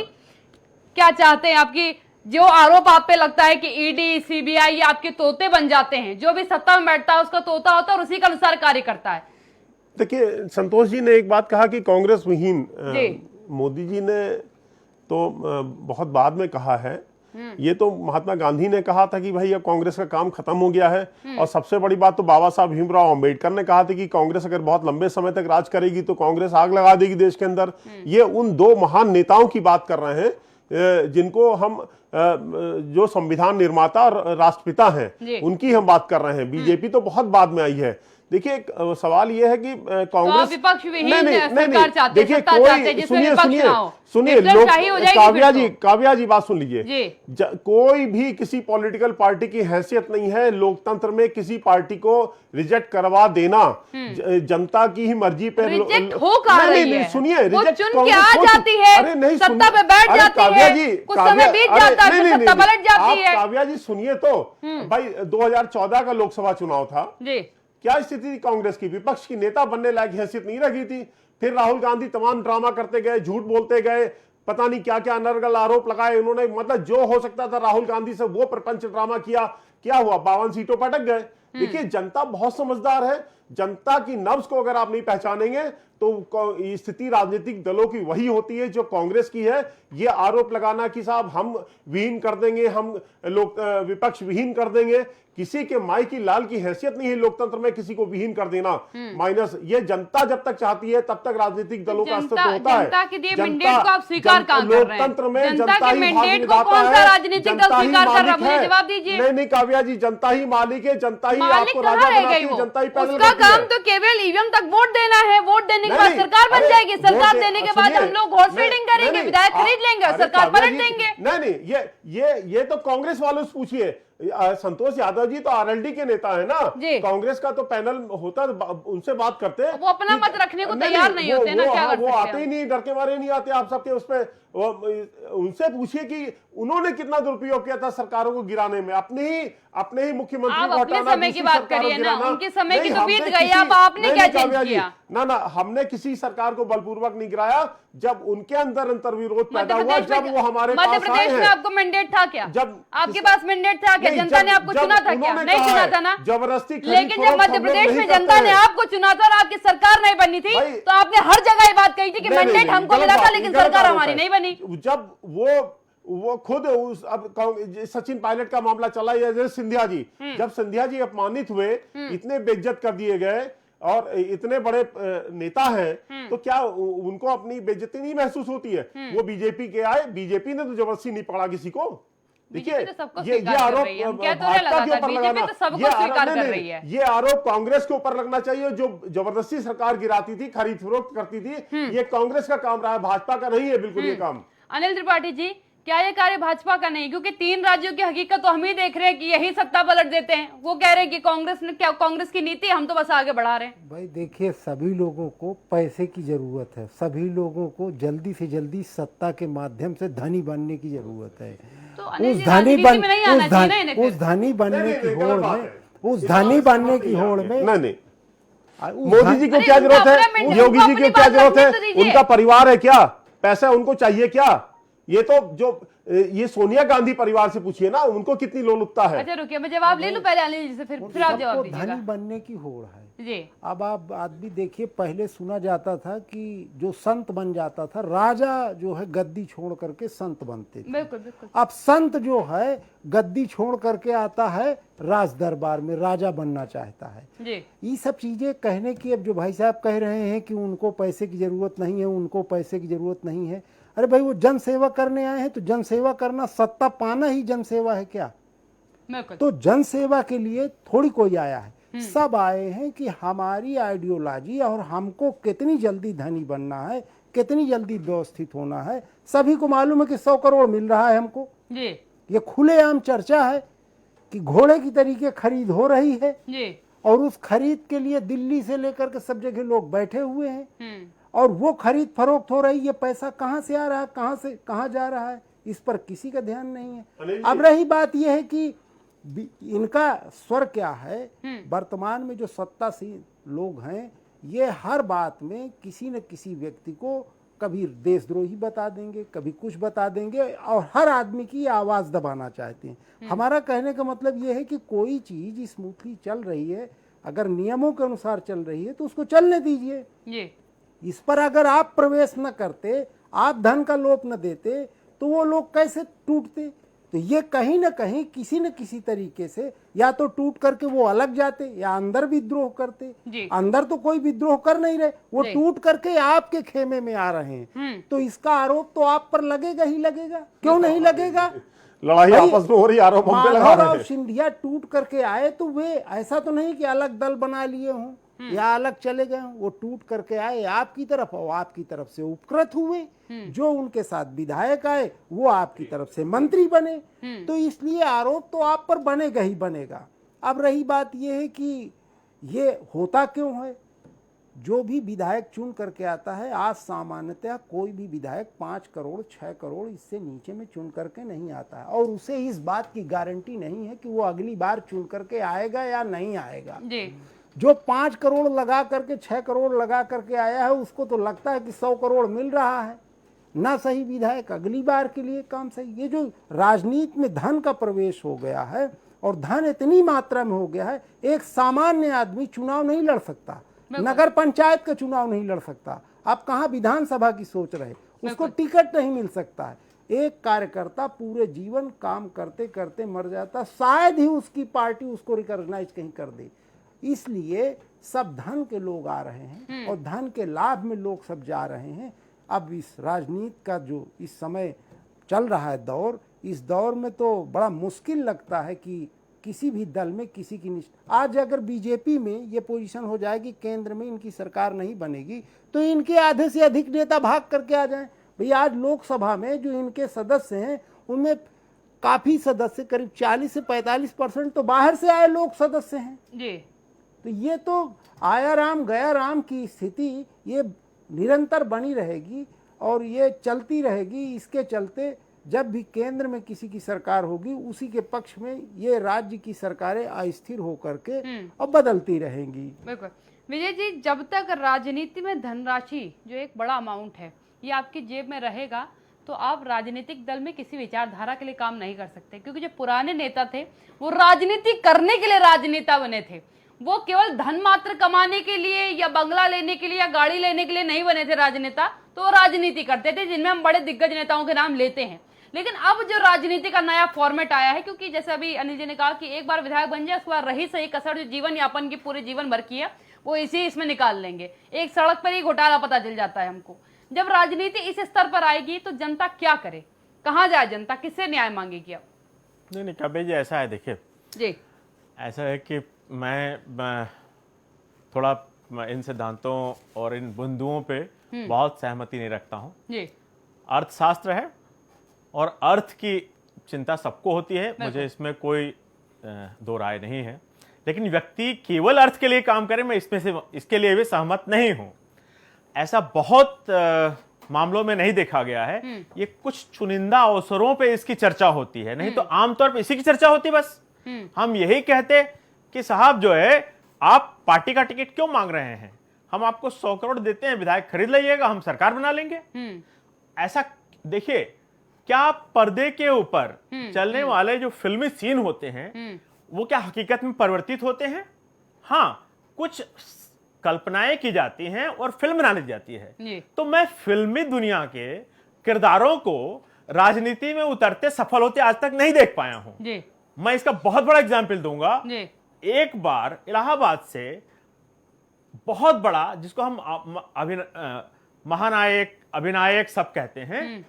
क्या चाहते हैं? आपकी जो आरोप आप पे लगता है कि ईडी सीबीआई आपके तोते बन जाते हैं, जो भी सत्ता में बैठता है उसका तोता होता है और उसी के अनुसार कार्य करता है। देखिए संतोष जी ने एक बात कहा कि कांग्रेस विहीन, मोदी जी ने तो बहुत बाद में कहा है, ये तो महात्मा गांधी ने कहा था कि भाई अब कांग्रेस का काम खत्म हो गया है। और सबसे बड़ी बात तो बाबा साहब भीमराव अंबेडकर ने कहा था कि कांग्रेस अगर बहुत लंबे समय तक राज करेगी तो कांग्रेस आग लगा देगी देश के अंदर। ये उन दो महान नेताओं की बात कर रहे हैं जिनको हम जो संविधान निर्माता और राष्ट्रपिता हैं उनकी हम बात कर रहे हैं। बीजेपी तो बहुत बाद में आई है। देखिए सवाल यह है कि कांग्रेस विपक्ष विहीन सरकार चाहते हैं, सत्ता चाहते हैं जिसमें विपक्ष ना हो। सुनिए काव्या जी बात सुन लीजिए। कोई भी किसी पॉलिटिकल पार्टी की हैसियत नहीं है लोकतंत्र में किसी पार्टी को रिजेक्ट करवा देना। जनता की ही मर्जी पे सुनिए, रिजेक्ट आ जाती है, सत्ता पे बैठ जाती है, कुछ समय बीत जाता है, सत्ता पलट जाती है। काव्या जी सुनिए तो, भाई 2014 का लोकसभा चुनाव था, क्या स्थिति थी कांग्रेस की? विपक्ष की नेता बनने लायक हैसियत नहीं रखी थी। फिर राहुल गांधी तमाम ड्रामा करते गए, झूठ बोलते गए, पता नहीं क्या क्या अनर्गल आरोप लगाए उन्होंने। मतलब जो हो सकता था राहुल गांधी से वो प्रपंच ड्रामा किया। क्या हुआ? 52 सीटों पर अटक गए। देखिए जनता बहुत समझदार है। जनता की नब्ज को अगर आप नहीं पहचानेंगे तो स्थिति राजनीतिक दलों की वही होती है जो कांग्रेस की है। ये आरोप लगाना कि साहब हम विहीन कर देंगे, हम लोग विपक्ष विहीन कर देंगे, किसी के माई की लाल की हैसियत नहीं है लोकतंत्र में किसी को विहीन कर देना। माइनस ये जनता जब तक चाहती है तब तक राजनीतिक दलों का अस्तित्व होता है। जनता के दिए मैंडेट को आप स्वीकार कहां कर रहे हैं? लोकतंत्र में जनता जनता के ही मैंडेट भाग को कौन सा निभाता है, राजनीतिक दल जनता ही स्वीकार कर रहा है? मालिक मुझे है। जवाब दीजिए। नहीं काव्या जी, जनता ही मालिक है, जनता ही मालिक आपको कहाँ राजा रह बनाती गई है, वो? जनता ही पैनल उसका करती है। काम तो केवल ईवीएम तक वोट देना है। वोट देने के बाद नहीं, सरकार बन अरे, जाएगी। सरकार वोट देने के बाद सुनिए, हम लोग घोष नहीं, फीडिंग करेंगे, नहीं, विधायक खरीद लेंगे और अरे सरकार काव्या पलट जी, देंगे। नहीं ये तो कांग्रेस वालों से पूछिए। संतोष यादव जी तो आरएलडी के नेता है ना, जी। कांग्रेस का तो पैनल होता, उनसे बात करते हैं। वो अपना मत रखने को तैयार नहीं होते ना, क्या कर वो सकते आते हैं? ही नहीं, डर के मारे नहीं आते आप सबके उसमें। उनसे पूछिए कि उन्होंने कितना दुरुपयोग किया था सरकारों को गिराने में, अपने ही मुख्यमंत्री आप को अपने हटाना, समय की दूसरी बात सरकारों करिए को ना, गिराना। उनके समय की नहीं, तो बीत हमने गई, किसी- अब आपने नहीं, क्या नहीं, चेंज काव्या जी, किया? ना हमने किसी सरकार को बलपूर्वक नहीं गिराया। जब उनके अंदर अंतर्विरोध पैदा हुआ, मध्य जब वो हमारे मध्य पास आए प्रदेश में हैं, आपको मैंडेट था क्या? जब आपके पास मैंडेट था क्या? नहीं, जनता ने जब- आपको जब चुना था क्या? उन्होंने नहीं कहा चुना है, था ना। जबरदस्ती खरीद लेकिन जब फरोख्त मध्य हम लोग प्रदेश नहीं में करते जनता ने हैं। आपको चुना था और आपकी सरकार नहीं बनी थी, भाई- तो आपने हर जगह ये बात कही थी कि नहीं, मैंडेट नहीं, हमको गलत मिला था बात, लेकिन गलत सरकार आरोप हमारी है। नहीं बनी। जब वो खुद सचिन पायलट का मामला चला, या जैसे सिंधिया जी, जब सिंधिया जी अपमानित हुए, इतने बेइज्जत कर दिए गए और इतने बड़े नेता हैं, तो क्या उनको अपनी बेइज्जती नहीं महसूस होती है? वो बीजेपी के आए, बीजेपी ने तो जबरदस्ती नहीं पकड़ा किसी को। देखिए बीजेपी तो सबको ये स्वीकार कर आरोप रही है। हम कह तो भाजपा नहीं के लगातार, ऊपर बीजेपी लगाना, तो सबको ये आरोप- स्वीकार नहीं, कर नहीं, रही है। ये आरोप कांग्रेस के ऊपर लगना चाहिए जो जबरदस्ती सरकार गिराती थी, खरीद फरोख्त करती थी। ये कांग्रेस का काम रहा है, भाजपा का नहीं है बिल्कुल ये काम। अनिल त्रिपाठी जी, क्या ये कार्य भाजपा का नहीं? क्योंकि 3 राज्यों की हकीकत तो हम ही देख रहे हैं कि यही सत्ता पलट देते हैं। वो कह रहे हैं कि कांग्रेस की नीति, हम तो बस आगे बढ़ा रहे हैं। भाई देखिए, सभी लोगों को पैसे की जरूरत है, सभी लोगों को जल्दी से जल्दी सत्ता के माध्यम से धनी बनने की जरूरत है। तो अनिल जी, राजनीति में नहीं आना चाहिए ना इन्हें फिर? उस धनी बनने नहीं, की नहीं, होड़ गलत बात में, है। उस धनी बनने की होड़ में नहीं उस मोदी धन- जी को अरे क्या उनका जरूरत अपना है? मैंडेट, योगी उनको जी अपनी को क्या बात जरूरत रखने तो है? दीजिए। उनका परिवार है क्या? पैसा उनको चाहिए क्या? ये तो जो ये सोनिया गांधी परिवार से पूछिए ना, उनको कितनी लोलुपता है। अच्छा रुकिए, मैं जवाब ले लूं पहले अनिल जी से, फिर आप जवाब सबको दीजिएगा। धनी बनने की होड़ है। जी, अब आप आदमी देखिए, पहले सुना जाता था कि जो संत बन जाता था, राजा जो है गद्दी छोड़ करके संत बनते थे। बिल्कुल बिल्कुल। अब संत जो है गद्दी छोड़ करके आता है राज दरबार में, राजा बनना चाहता है। जी, ये सब चीजें कहने की, अब जो भाई साहब कह रहे हैं कि उनको पैसे की जरूरत नहीं है, उनको पैसे की जरूरत नहीं है, अरे भाई वो जन सेवा करने आए हैं, तो जन सेवा करना, सत्ता पाना ही जन सेवा है क्या? बिल्कुल। तो जन सेवा के लिए थोड़ी कोई आया है, सब आए हैं कि हमारी आइडियोलॉजी और हमको कितनी जल्दी धनी बनना है, कितनी जल्दी व्यवस्थित होना है। सभी को मालूम है कि 100 करोड़ मिल रहा है हमको, जी, ये खुलेआम चर्चा है कि घोड़े की तरीके खरीद हो रही है, जी, और उस खरीद के लिए दिल्ली से लेकर के सब जगह लोग बैठे हुए हैं, और वो खरीद फरोख्त हो रही। ये पैसा कहाँ से आ रहा है, कहाँ से कहाँ जा रहा है, इस पर किसी का ध्यान नहीं है। अब रही बात यह है कि इनका स्वर क्या है, वर्तमान में जो सत्तासीन लोग हैं, ये हर बात में किसी न किसी व्यक्ति को कभी देशद्रोही बता देंगे, कभी कुछ बता देंगे, और हर आदमी की आवाज़ दबाना चाहते हैं। हमारा कहने का मतलब ये है कि कोई चीज़ स्मूथली चल रही है, अगर नियमों के अनुसार चल रही है तो उसको चलने दीजिए। जी, इस पर अगर आप प्रवेश न करते, आप धन का लोप न देते, तो वो लोग कैसे टूटते? तो ये कहीं न कहीं किसी न किसी तरीके से या तो टूट करके वो अलग जाते या अंदर विद्रोह करते। जी। अंदर तो कोई विद्रोह कर नहीं रहे, वो जी। टूट करके आपके खेमे में आ रहे हैं। तो इसका आरोप तो आप पर लगेगा ही लगेगा, क्यों नहीं लगेगा? लड़ाई भाई, आपस में हो रही, आरोप हम पे लगा माधवराव रहे हैं। सिंधिया टूट करके आए तो वे ऐसा तो नहीं कि अलग दल बना लिए हों या अलग चले गए हों, वो टूट करके आए आपकी तरफ, और आपकी तरफ से उपकृत हुए। जो उनके साथ विधायक आए वो आपकी तरफ से मंत्री बने। तो इसलिए आरोप तो आप पर बनेगा ही बनेगा। अब रही बात यह है कि ये होता क्यों है, जो भी विधायक चुन करके आता है, आज सामान्यतः कोई भी विधायक 5 करोड़ 6 करोड़ इससे नीचे में चुन करके नहीं आता है, और उसे इस बात की गारंटी नहीं है कि वो अगली बार चुन करके आएगा या नहीं आएगा। जी, जो 5 करोड़ लगा करके 6 करोड़ लगा करके आया है, उसको तो लगता है कि 100 करोड़ मिल रहा है ना, सही विधायक अगली बार के लिए काम सही। ये जो राजनीति में धन का प्रवेश हो गया है, और धन इतनी मात्रा में हो गया है, एक सामान्य आदमी चुनाव नहीं लड़ सकता, नगर पंचायत का चुनाव नहीं लड़ सकता। आप कहाँ विधानसभा की सोच रहे, उसको टिकट नहीं मिल सकता है। एक कार्यकर्ता पूरे जीवन काम करते करते मर जाता, शायद ही उसकी पार्टी उसको रिकॉग्नाइज कहीं कर दे। इसलिए सब धन के लोग आ रहे हैं और धन के लाभ में लोग सब जा रहे हैं। अब इस राजनीति का जो इस समय चल रहा है दौर, इस दौर में तो बड़ा मुश्किल लगता है कि किसी भी दल में किसी की आज अगर बीजेपी में ये पोजीशन हो जाए कि केंद्र में इनकी सरकार नहीं बनेगी, तो इनके आधे से अधिक नेता भाग करके आ जाएं। भैया आज लोकसभा में जो इनके सदस्य हैं उनमें काफी सदस्य, करीब 40 से 45% तो बाहर से आए लोग सदस्य हैं जी। तो ये तो आया राम गया राम की स्थिति ये निरंतर बनी रहेगी और ये चलती रहेगी। इसके चलते जब भी केंद्र में किसी की सरकार होगी, उसी के पक्ष में ये राज्य की सरकारें अस्थिर होकर के और बदलती रहेंगी। बिल्कुल विजय जी, जब तक राजनीति में धनराशि जो एक बड़ा अमाउंट है ये आपकी जेब में रहेगा, तो आप राजनीतिक दल में किसी विचारधारा के लिए काम नहीं कर सकते, क्योंकि जो पुराने नेता थे वो राजनीति करने के लिए राजनेता बने थे। वो केवल धन मात्र कमाने के लिए या बंगला लेने के लिए या गाड़ी लेने के लिए नहीं बने थे राजनेता, तो वो राजनीति करते थे, जिनमें हम बड़े दिग्गज नेताओं के नाम लेते हैं। लेकिन अब जो राजनीति का नया फॉर्मेट आया है, क्योंकि जैसे अभी अनिल जी ने कहा कि एक बार विधायक बन जाए, उसके बाद रही सही कसर जो जीवन यापन की पूरे जीवन भर की है वो इसमें निकाल लेंगे। एक सड़क पर ही घोटाला पता चल जाता है हमको। जब राजनीति इस स्तर पर आएगी तो जनता क्या करे, कहाँ जाए जनता, किससे न्याय मांगेगी? अब नहीं काबे जी, ऐसा है, देखिए जी, ऐसा है कि मैं थोड़ा इन सिद्धांतों और इन बिंदुओं पे बहुत सहमति नहीं रखता हूँ जी। अर्थशास्त्र है और अर्थ की चिंता सबको होती है, मुझे इसमें कोई दो राय नहीं है। लेकिन व्यक्ति केवल अर्थ के लिए काम करे, मैं इसके लिए भी सहमत नहीं हूं। ऐसा बहुत मामलों में नहीं देखा गया है। ये कुछ चुनिंदा अवसरों पे इसकी चर्चा होती है, नहीं तो आमतौर पे इसी की चर्चा होती। बस हम यही कहते कि साहब जो है आप पार्टी का टिकट क्यों मांग रहे हैं, हम आपको 100 करोड़ देते हैं, विधायक खरीद लीजिएगा, हम सरकार बना लेंगे। ऐसा देखिए, क्या पर्दे के ऊपर चलने वाले जो फिल्मी सीन होते हैं वो क्या हकीकत में परिवर्तित होते हैं? हाँ, कुछ कल्पनाएं की जाती हैं और फिल्म बना ली जाती है। तो मैं फिल्मी दुनिया के किरदारों को राजनीति में उतरते सफल होते आज तक नहीं देख पाया हूं। मैं इसका बहुत बड़ा एग्जाम्पल दूंगा। एक बार इलाहाबाद से बहुत बड़ा, जिसको हम महानायक अभिनायक सब कहते हैं,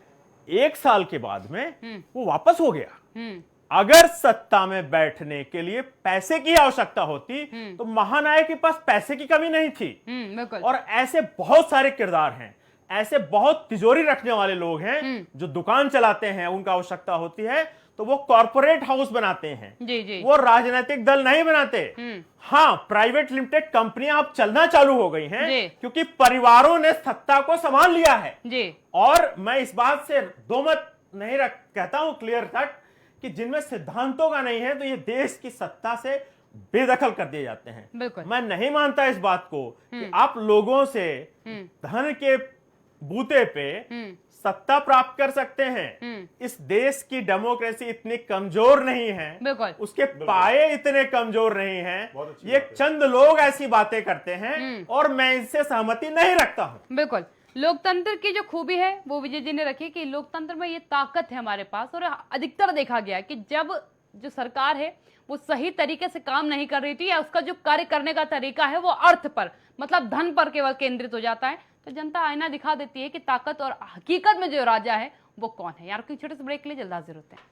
1 साल के बाद में वो वापस हो गया। अगर सत्ता में बैठने के लिए पैसे की आवश्यकता होती तो महानायक के पास पैसे की कमी नहीं थी। और ऐसे बहुत सारे किरदार हैं, ऐसे बहुत तिजोरी रखने वाले लोग हैं जो दुकान चलाते हैं, उनका आवश्यकता होती है तो वो कॉर्पोरेट हाउस बनाते हैं। जी। वो राजनीतिक दल नहीं बनाते। हाँ, प्राइवेट लिमिटेड कंपनियां अब चलना चालू हो गई हैं क्योंकि परिवारों ने सत्ता को संभाल लिया है। और मैं इस बात से दो मत नहीं कहता हूं क्लियर कट कि जिनमें सिद्धांतों का नहीं है तो ये देश की सत्ता से बेदखल कर दिए जाते हैं। मैं नहीं मानता इस बात को कि आप लोगों से धन के बूते पे सत्ता प्राप्त कर सकते हैं। इस देश की डेमोक्रेसी इतनी कमजोर नहीं है, उसके पाए इतने कमजोर नहीं हैं। ये चंद लोग ऐसी बातें करते हैं और मैं इससे सहमति नहीं रखता हूं। बिल्कुल, लोकतंत्र की जो खूबी है वो विजय जी ने रखी कि लोकतंत्र में ये ताकत है हमारे पास। और अधिकतर देखा गया है कि जब जो सरकार है वो सही तरीके से काम नहीं कर रही थी या उसका जो कार्य करने का तरीका है वो अर्थ पर, मतलब धन पर केवल केंद्रित हो जाता है, तो जनता आईना दिखा देती है कि ताकत और हकीकत में जो राजा है वो कौन है। यार, कोई छोटे से ब्रेक के लिए जल्द हाजिर होते हैं।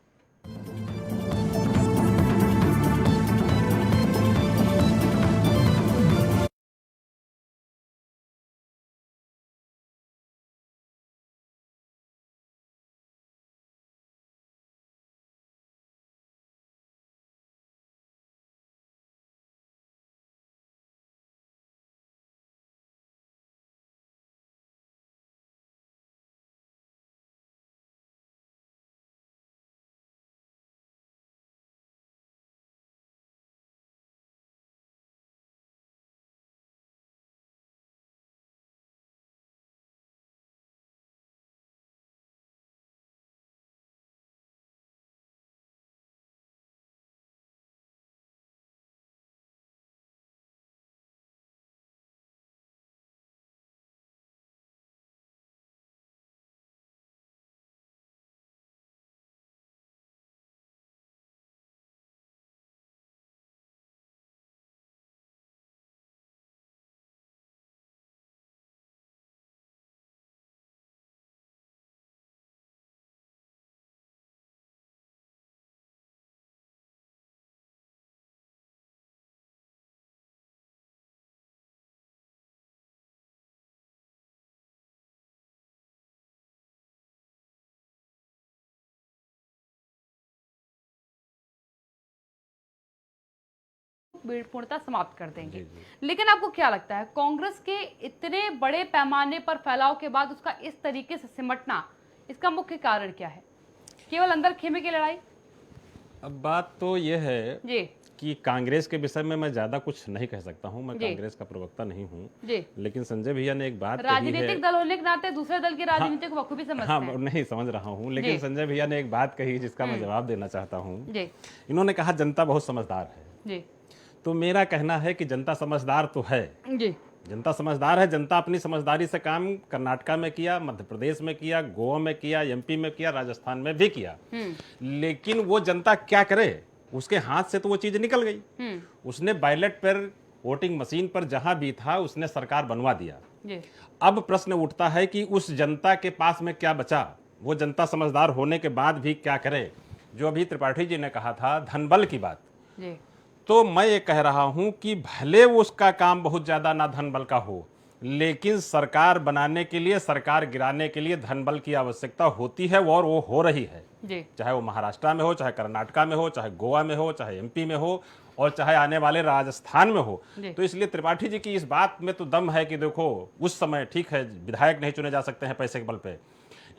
पूर्णतः समाप्त कर देंगे। लेकिन आपको क्या लगता है, कांग्रेस के इतने बड़े पैमाने पर फैलाव के बाद उसका इस तरीके से सिमटना, इसका मुख्य कारण क्या है? केवल अंदर खेमे की लड़ाई? अब बात तो यह है जी कि कांग्रेस के विषय में मैं ज्यादा कुछ नहीं कह सकता हूं, मैं जी। कांग्रेस का प्रवक्ता नहीं हूं, जी, लेकिन संजय भैया ने एक बात कही है। राजनीतिक दल होने के नाते दूसरे दल की राजनीति को बखूबी समझते हाँ, हैं। नहीं समझ रहा हूं, लेकिन जी। संजय भैया ने एक बात कही जिसका मैं जवाब देना चाहता हूं। जी इन्होंने कहा जनता बहुत समझदार है, जी तो मेरा कहना है कि जनता समझदार तो है, जी जनता समझदार है। जनता अपनी समझदारी से काम कर्नाटका में किया, मध्य प्रदेश में किया, गोवा में किया, एमपी में किया, राजस्थान में भी किया, लेकिन वो जनता क्या करे, उसके हाथ से तो वो चीज निकल गई। उसने बैलेट पर, वोटिंग मशीन पर जहां भी था उसने सरकार बनवा दिया। जी अब प्रश्न उठता है कि उस जनता के पास में क्या बचा, वो जनता समझदार होने के बाद भी क्या करे। जो अभी त्रिपाठी जी ने कहा था धनबल की बात, जी तो मैं ये कह रहा हूं कि भले उसका काम बहुत ज्यादा ना धनबल का हो, लेकिन सरकार बनाने के लिए, सरकार गिराने के लिए धनबल की आवश्यकता होती है और वो हो रही है। जी चाहे वो महाराष्ट्र में हो, चाहे कर्नाटका में हो, चाहे गोवा में हो, चाहे एमपी में हो, और चाहे आने वाले राजस्थान में हो। जी। तो इसलिए त्रिपाठी जी की इस बात में तो दम है कि देखो उस समय ठीक है विधायक नहीं चुने जा सकते हैं पैसे के बल पे,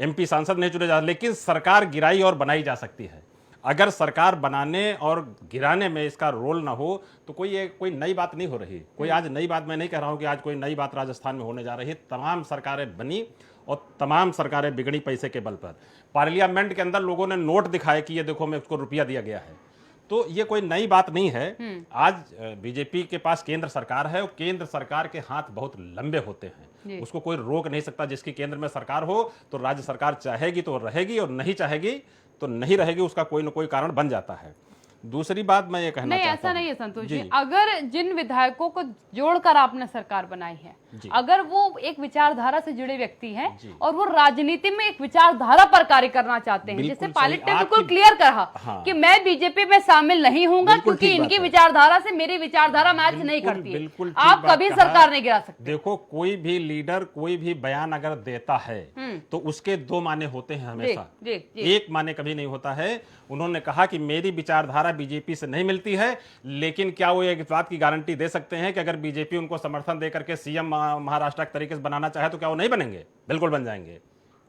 एमपी सांसद नहीं चुने जा, लेकिन सरकार गिराई और बनाई जा सकती है। अगर सरकार बनाने और गिराने में इसका रोल ना हो तो कोई नई बात नहीं हो रही। कोई आज नई बात मैं नहीं कह रहा हूं कि आज कोई नई बात राजस्थान में होने जा रही है। तमाम सरकारें बनी और तमाम सरकारें बिगड़ी पैसे के बल पर। पार्लियामेंट के अंदर लोगों ने नोट दिखाए कि ये देखो मैं उसको रुपया दिया गया है, तो ये कोई नई बात नहीं है। आज बीजेपी के पास केंद्र सरकार है और केंद्र सरकार के हाथ बहुत लंबे होते हैं, उसको कोई रोक नहीं सकता। जिसकी केंद्र में सरकार हो तो राज्य सरकार चाहेगी तो रहेगी और नहीं चाहेगी तो नहीं रहेगी, उसका कोई ना कोई कारण बन जाता है। दूसरी बात मैं ये कहना नहीं, चाहता ऐसा हूं, नहीं है संतोष जी। जी। अगर जिन विधायकों को जोड़कर आपने सरकार बनाई है, जी। अगर वो एक विचारधारा से जुड़े व्यक्ति हैं जी। और वो राजनीति में एक विचारधारा पर कार्य करना चाहते हैं, बिल्कुल जैसे सही, पायलट ने बिल्कुल आपकी- क्लियर कहा हाँ। कि मैं बीजेपी में शामिल नहीं होऊंगा बिल्कुल क्योंकि ठीक बात इनकी है। विचारधारा से मेरी विचारधारा मैच नहीं बिल्कुल- करती है। बिल्कुल ठीक आप बात कभी कहा। सरकार नहीं गिरा सकते। देखो कोई भी लीडर कोई भी बयान अगर देता है तो उसके दो माने होते हैं हमेशा। जी, जी। एक माने कभी नहीं होता है। उन्होंने कहा कि मेरी विचारधारा बीजेपी से नहीं मिलती है, लेकिन क्या वो एक बात की गारंटी दे सकते हैं कि अगर बीजेपी उनको समर्थन देकर के सीएम महाराष्ट्र के तरीके से बनाना चाहे तो क्या वो नहीं बनेंगे? बिल्कुल बन जाएंगे,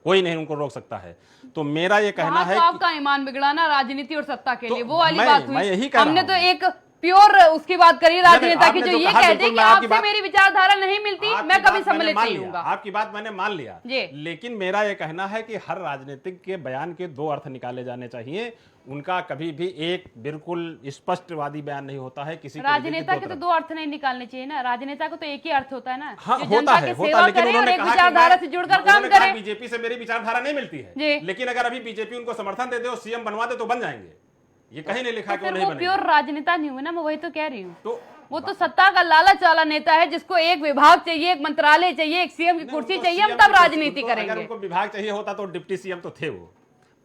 कोई नहीं उनको रोक सकता है। तो मेरा ये कहना वहाँ है तो कि आपका ईमान बिगड़ाना राजनीति और सत्ता के तो लिए वो वाली मैं बात हुई। यही कह रहा हमने तो हूँ। एक प्योर उसकी बात करी राजनेता की, आपने जो जो ये कहा, कहते हैं बिल्कुल कि मैं आपकी आपसे बात- मेरी विचारधारा नहीं मिलती, आपकी मैं कभी बात मैंने सम्मिलित मान नहीं लिया, हूंगा। आपकी बात मैंने मान लिया जी। लेकिन मेरा यह कहना है कि हर राजनीतिक के बयान के दो अर्थ निकाले जाने चाहिए। उनका कभी भी एक बिल्कुल स्पष्टवादी बयान नहीं होता है। किसी को भी राजनेता के तो तरफ। दो अर्थ नहीं निकालने चाहिए ना, राजनेता को तो एक ही अर्थ होता है ना, हाँ, जो होता जनता है, की होता सेवा है, लेकिन करे और उन्होंने एक कहा कि विचारधारा मैं- से जुड़कर काम उन्होंने कहा करे। बीजेपी से मेरी विचारधारा नहीं मिलती जी। है, लेकिन अगर अभी बीजेपी उनको समर्थन दे दे और सीएम बनवा दे तो बन जाएंगे। ये कहीं नहीं लिखा तो कि वो फिर नहीं वो प्योर बनेंगे। राजनेता नहीं हुए ना, मैं वही तो कह रही हूँ। तो वो तो सत्ता का लालच वाला नेता है जिसको एक विभाग चाहिए, एक मंत्रालय चाहिए, एक सीएम की कुर्सी उनको चाहिए, हम CM तब की कुर्सी- राजनीति उनको- करेंगे। अगर उनको विभाग चाहिए होता तो डिप्टी सीएम तो थे, वो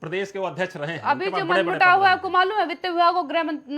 प्रदेश के वो अध्यक्ष रहे हैं। अभी उनके जो पास बड़े-बड़े मनमुटाव पद हुआ है, रहे आपको मालूम है वित्त विभाग और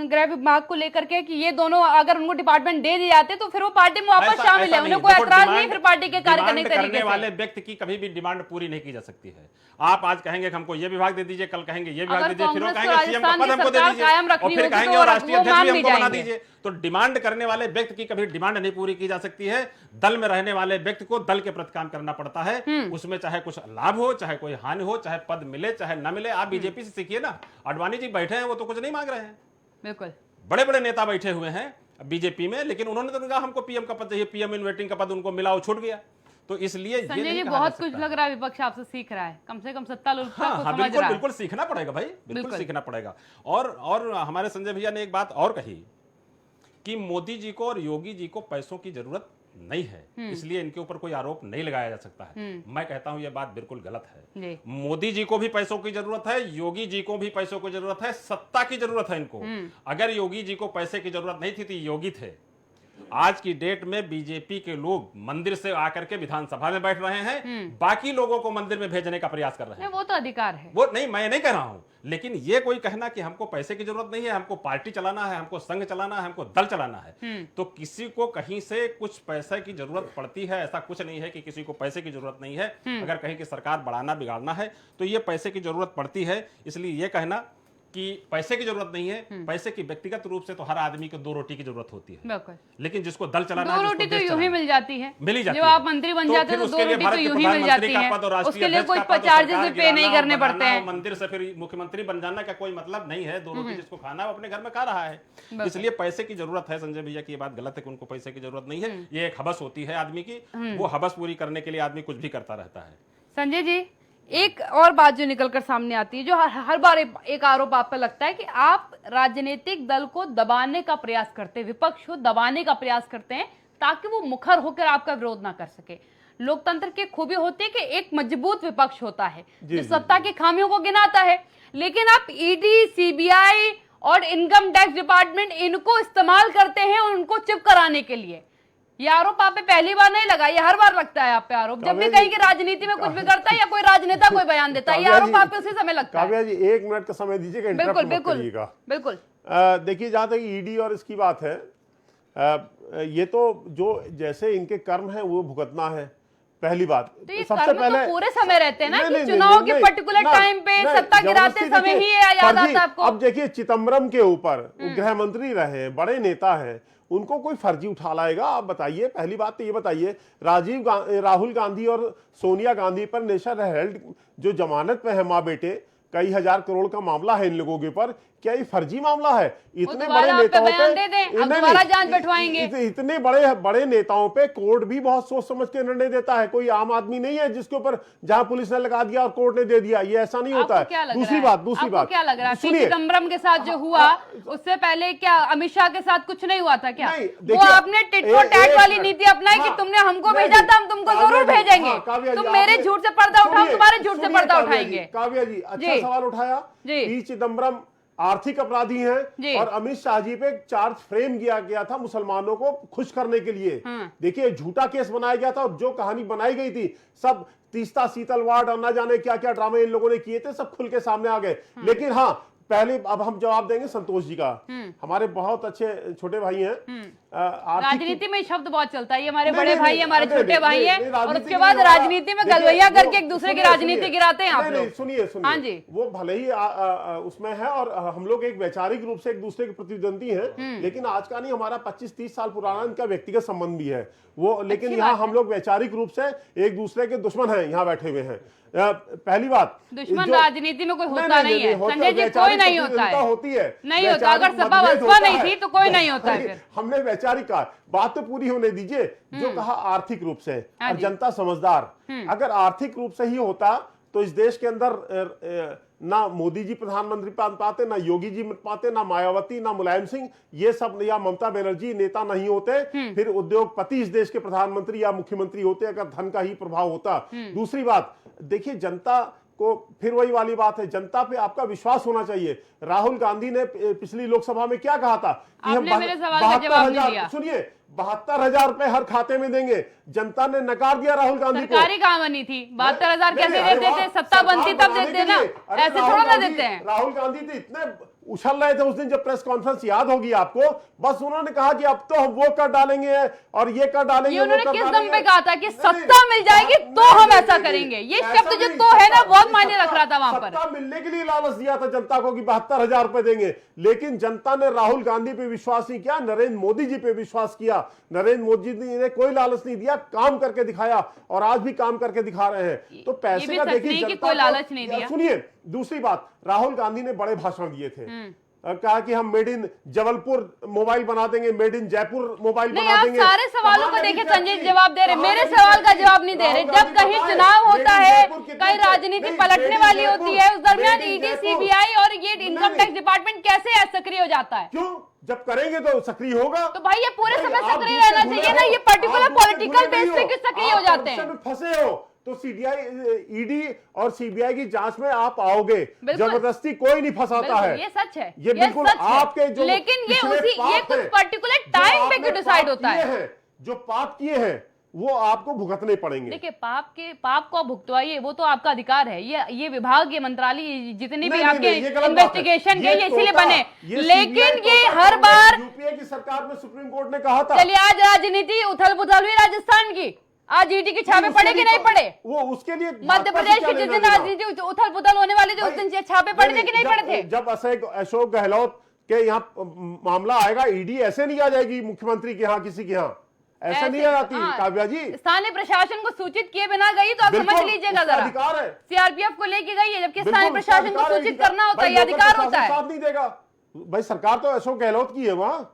गृह विभाग को लेकर के कि ये दोनों अगर उनको डिपार्टमेंट दे दिए जाते तो फिर वो पार्टी में वापस शामिल है, ऐसा उन्हें नहीं। कोई देखो, ऐतराज नहीं डिमांड- फिर पार्टी के कार्य करने डिमांड के तरीके करने वाले से। व्यक्ति की कभी भी डिमांड पूरी नहीं की जा सकती है। आप आज कहेंगे कि हमको ये विभाग दे दीजिए, कल कहेंगे ये विभाग अगर दे दीजिए, फिर वो कांग्रेस कहेंगे को सीएम का राजस्थान पद की हमको दे सरकार दीजिए, कायम रखनी और फिर होगी कहेंगे तो और राष्ट्रीय वो अध्यक्ष मान भी भी हमको बना जाएंगे। दीजिए। तो डिमांड करने वाले व्यक्ति की कभी डिमांड नहीं पूरी की जा सकती है। दल में रहने वाले व्यक्ति को दल के प्रति काम करना पड़ता है। उसमें चाहे कुछ लाभ हो, चाहे कोई हानि हो, चाहे पद मिले चाहे न मिले। आप बीजेपी से सीखिए ना, अडवाणी जी बैठे हैं, वो तो कुछ नहीं मांग रहे हैं। बिल्कुल बड़े बड़े नेता बैठे हुए हैं बीजेपी में, लेकिन उन्होंने तो कहा हमको पीएम का पद चाहिए, पीएम इन वेटिंग का पद उनको मिला, वो छूट गया। तो इसलिए ये संजय नहीं जी, कहा जा बहुत सकता कुछ है। लग रहा है विपक्ष आपसे सीख रहा है, कम से कम सत्ता लोलुपता हाँ को हाँ, समझ बिल्कुल रहा है। बिल्कुल सीखना पड़ेगा भाई, बिल्कुल बिल्कुल। सीखना पड़ेगा। और हमारे संजय भैया ने एक बात और कही कि मोदी जी को और योगी जी को पैसों की जरूरत नहीं है, इसलिए इनके ऊपर कोई आरोप नहीं लगाया जा सकता है। मैं कहता हूं यह बात बिल्कुल गलत है। जी। मोदी जी को भी पैसों की जरूरत है, योगी जी को भी पैसों की जरूरत है, सत्ता की जरूरत है इनको। अगर योगी जी को पैसे की जरूरत नहीं थी तो योगी थे। आज की डेट में बीजेपी के लोग मंदिर से आकर के विधानसभा में बैठ रहे हैं, बाकी लोगों को मंदिर में भेजने का प्रयास कर रहे हैं। नहीं, वो तो अधिकार है। वो नहीं, मैं नहीं कह रहा हूं, लेकिन ये कोई कहना कि हमको पैसे की जरूरत नहीं है, हमको पार्टी चलाना है, हमको संघ चलाना है, हमको दल चलाना है, तो किसी को कहीं से कुछ पैसे की जरूरत पड़ती है, ऐसा कुछ नहीं है कि किसी को पैसे की जरूरत नहीं है। अगर कहीं की सरकार बढ़ाना बिगाड़ना है तो ये पैसे की जरूरत पड़ती है। इसलिए ये कहना कि पैसे की जरूरत नहीं है, पैसे की व्यक्तिगत रूप से तो हर आदमी को 2 रोटी की जरूरत होती है, बिल्कुल। लेकिन जिसको दल चलाना 2 है, रोटी जिसको तो देश यूं ही चलाना मिल जाती है, मिल ही जाती जब है। आप मंत्री बन जाते फिर हैं तो उसके 2 लिए रोटी भारत तो के यूं ही मिल प्रधानमंत्री जाती का है, पद और राष्ट्रीय उसके लिए अध्यक्ष कोई का पद और चार्जेस सरकार पे नहीं गिराना, करने बनाना, पड़ते हैं। मंदिर से फिर मुख्यमंत्री बन जाना का कोई मतलब नहीं है। 2 रोटी जिसको खाना है वो अपने घर में खा रहा है। इसलिए पैसे की जरूरत है। संजय भैया की ये बात गलत है कि उनको पैसे की जरूरत नहीं है। ये एक हवस होती है आदमी की, वो हवस पूरी करने के लिए आदमी कुछ भी करता रहता है। संजय जी, एक और बात जो निकलकर सामने आती है, जो हर बार एक आरोप आप पे लगता है कि आप राजनीतिक दल को दबाने का प्रयास करते हैं, विपक्ष को दबाने का प्रयास करते हैं ताकि वो मुखर होकर आपका विरोध ना कर सके। लोकतंत्र की खूबी होती है कि एक मजबूत विपक्ष होता है जो सत्ता की खामियों को गिनाता है, लेकिन आप ईडी, सीबीआई और इनकम टैक्स डिपार्टमेंट इनको इस्तेमाल करते हैं उनको चुप कराने के लिए। ये आरोप आप पे पहली बार नहीं लगा, ये हर बार लगता है आप पे आरोप। जब भी कहीं की राजनीति में कुछ भी करता है या कोई राजनेता कोई बयान देता है, ये आरोप आप पे उसी समय लगता है। काव्या जी 1 मिनट का समय दीजिएगा, बिल्कुल इंटरप्ट मत बिल्कुल करिएगा। बिल्कुल। देखिए, जहां तक ईडी और इसकी बात है, ये तो जो जैसे इनके कर्म है वो भुगतना है, पहली बात। तो ये सबसे कर्म पहले तो पूरे समय रहते हैं ना नहीं, कि नहीं, चुनाव नहीं, के पर्टिकुलर ना, टाइम पे नहीं, सत्ता गिराते जबरदस्ती समय ही देखिए, याद आता है आपको। अब देखिए, चिदम्बरम के ऊपर गृह मंत्री रहे, बड़े नेता हैं, उनको कोई फर्जी उठा लाएगा? आप बताइए। पहली बात तो ये बताइए, राहुल गांधी और सोनिया गांधी पर नेशनल हेराल्ड जो जमानत पे है, माँ बेटे, कई हजार करोड़ का मामला है इन लोगों के ऊपर, क्या ये फर्जी मामला है? इतने बड़े नेताओं पे दोबारा जांच बैठवाएंगे। इतने बड़े नेताओं पे कोर्ट भी बहुत सोच समझ के निर्णय देता है। कोई आम आदमी नहीं है जिसके ऊपर जहां पुलिस ने लगा दिया और कोर्ट ने दे दिया, ये ऐसा नहीं होता है। दूसरी बात क्या लग रहा है, सुनिए, चिदम्बरम के साथ जो हुआ उससे पहले क्या अमित शाह के साथ कुछ नहीं हुआ था क्या? नहीं, वो देखिए, आपने टिट फॉर टैट वाली नीति अपनाई कि तुमने हमको भेजा था, हम तुमको जरूर भेजेंगे। तुम मेरे झूठ से पर्दा उठाओ, तुम्हारे झूठ से पर्दा उठाएंगे। काव्या जी अच्छा सवाल उठाया। पी चिदम्बरम आर्थिक अपराधी हैं और अमित शाह जी पे चार्ज फ्रेम किया गया था मुसलमानों को खुश करने के लिए। देखिए, झूठा केस बनाया गया था और जो कहानी बनाई गई थी, सब तीस्ता शीतल वार्ड और न जाने क्या क्या ड्रामे इन लोगों ने किए थे, सब खुल के सामने आ गए। लेकिन हाँ, पहले अब हम जवाब देंगे संतोष जी का। हमारे बहुत अच्छे छोटे भाई हैं। राजनीति में शब्द बहुत चलता है, ये हमारे नहीं, बड़े नहीं, भाई नहीं, हमारे नहीं, छोटे नहीं, भाई नहीं, हैं, नहीं, और राजनीति उसके में बाद हमारा- राजनीति में देखिए, गलवैया करके वो- एक दूसरे की सुनिए, राजनीति सुनिए। गिराते हैं आप नहीं, नहीं, लोग। सुनिए हाँ जी। वो भले ही उसमें है और हम लोग एक वैचारिक रूप से एक दूसरे के प्रतिद्वंदी हैं, लेकिन आज का नहीं, हमारा 25-30 साल पुराना इनका व्यक्तिगत संबंध भी है वो। लेकिन यहाँ हम लोग वैचारिक रूप से एक दूसरे के दुश्मन हैं, यहाँ बैठे हुए हैं। पहली बात, दुश्मन राजनीति में कोई होता नहीं है संजय जी, कोई नहीं होता है, होती है, नहीं होता। अगर सपा बसपा नहीं थी तो कोई नहीं होता है। फिर हमने वैचारिक कहा, बात तो पूरी होने दीजिए। जो कहा आर्थिक रूप से, हाँ और जी। जनता समझदार, अगर आर्थिक रूप से ही होता तो इस देश के अंदर ना मोदी जी प्रधानमंत्री पद पाते, ना योगी जी पाते, ना मायावती, ना मुलायम सिंह, ये सब, या ममता बनर्जी नेता नहीं होते, फिर उद्योगपति इस देश के प्रधानमंत्री या मुख्यमंत्री होते, अगर धन का ही प्रभाव होता। दूसरी बात, देखिए, जनता को फिर वही वाली बात है, जनता पे आपका विश्वास होना चाहिए। राहुल गांधी ने पिछली लोकसभा में क्या कहा था कि हम आपने मेरे सवाल का जवाब नहीं दिया। सुनिए, 72,000 रुपए हर खाते में देंगे। जनता ने नकार दिया राहुल गांधी को। सरकारी काम बनी थी, 72,000 कैसे देते थे? सत्ता बनती तब देते ना, ऐसे थोड़ा ना देते हैं। राहुल गांधी तो इतने उछल रहे थे उस दिन जब प्रेस कॉन्फ्रेंस, याद होगी आपको, बस उन्होंने कहा कि अब तो हम वो कर डालेंगे और ये कर डालेंगे। ये उन्होंने किस दम पे कहा था कि सत्ता मिल जाएगी तो हम ऐसा करेंगे? ये शब्द जो तो है ना, बहुत मायने रख रहा था वहां पर। सत्ता मिलने के लिए लालच दिया था जनता को कि 72,000 रुपए देंगे, लेकिन जनता ने राहुल गांधी पे विश्वास नहीं किया, नरेंद्र मोदी जी पे विश्वास किया। नरेंद्र मोदी जी ने कोई लालच नहीं दिया, काम करके दिखाया और आज भी काम करके दिखा रहे हैं। तो पैसे का देखिए, कोई लालच नहीं दिया। सुनिए, दूसरी बात, राहुल गांधी ने बड़े भाषण दिए थे, कहा कि हम मेड इन जबलपुर मोबाइल बना देंगे, मेड इन जयपुर मोबाइल बना देंगे। आप सारे सवालों को देखे संजय जवाब दे रहे, मेरे सवाल का जवाब नहीं दे रहे। जब कहीं चुनाव होता है, कहीं राजनीति पलटने वाली होती है, उस दरमियान ईडी, सीबीआई और ये इनकम टैक्स डिपार्टमेंट कैसे सक्रिय हो जाता है? क्यों? जब करेंगे तो सक्रिय होगा। तो भाई ये पूरे समय सक्रिय रहना चाहिए ना, ये पर्टिकुलर पॉलिटिकल बेस पे क्यों सक्रिय हो जाते हैं? फंसे हो तो ईडी और सीबीआई की जांच में आप आओगे, जबरदस्ती कोई नहीं फंसाता है। ये सच है, ये बिल्कुल आपके जो, लेकिन ये कुछ पर्टिकुलर टाइम पे डिसाइड होता है। जो पाप किए हैं वो आपको भुगतने पड़ेंगे। देखिए, पाप को भुगतवाइए, वो तो आपका अधिकार है। ये विभाग, ये मंत्रालय, जितने भी आपके इन्वेस्टिगेशन के, ये इसीलिए बने। लेकिन ये हर बार यूपीए की सरकार में सुप्रीम कोर्ट ने कहा था। चलिए, आज राजनीति उथल पुथल हुई राजस्थान की, आज ईडी के छापे पड़े कि नहीं पड़े? वो उसके लिए मध्य प्रदेश की जिस दिन राजनीति उथल पुथल होने वाली थी उस दिन छापे पड़े थे कि नहीं पड़े थे? जब अशोक गहलोत के यहाँ मामला आएगा, ईडी ऐसे नहीं आ जाएगी मुख्यमंत्री के यहाँ, किसी के यहाँ ऐसा नहीं आ जाती। काव्या जी, स्थानीय प्रशासन को सूचित किए बिना गई तो आप समझ लीजिएगा जरा, अधिकार है, सीआरपीएफ को लेके गई है, जबकि स्थानीय प्रशासन को सूचित करना होता है, अधिकार होता है। साथ नहीं देगा भाई, सरकार तो अशोक गहलोत की है, वहां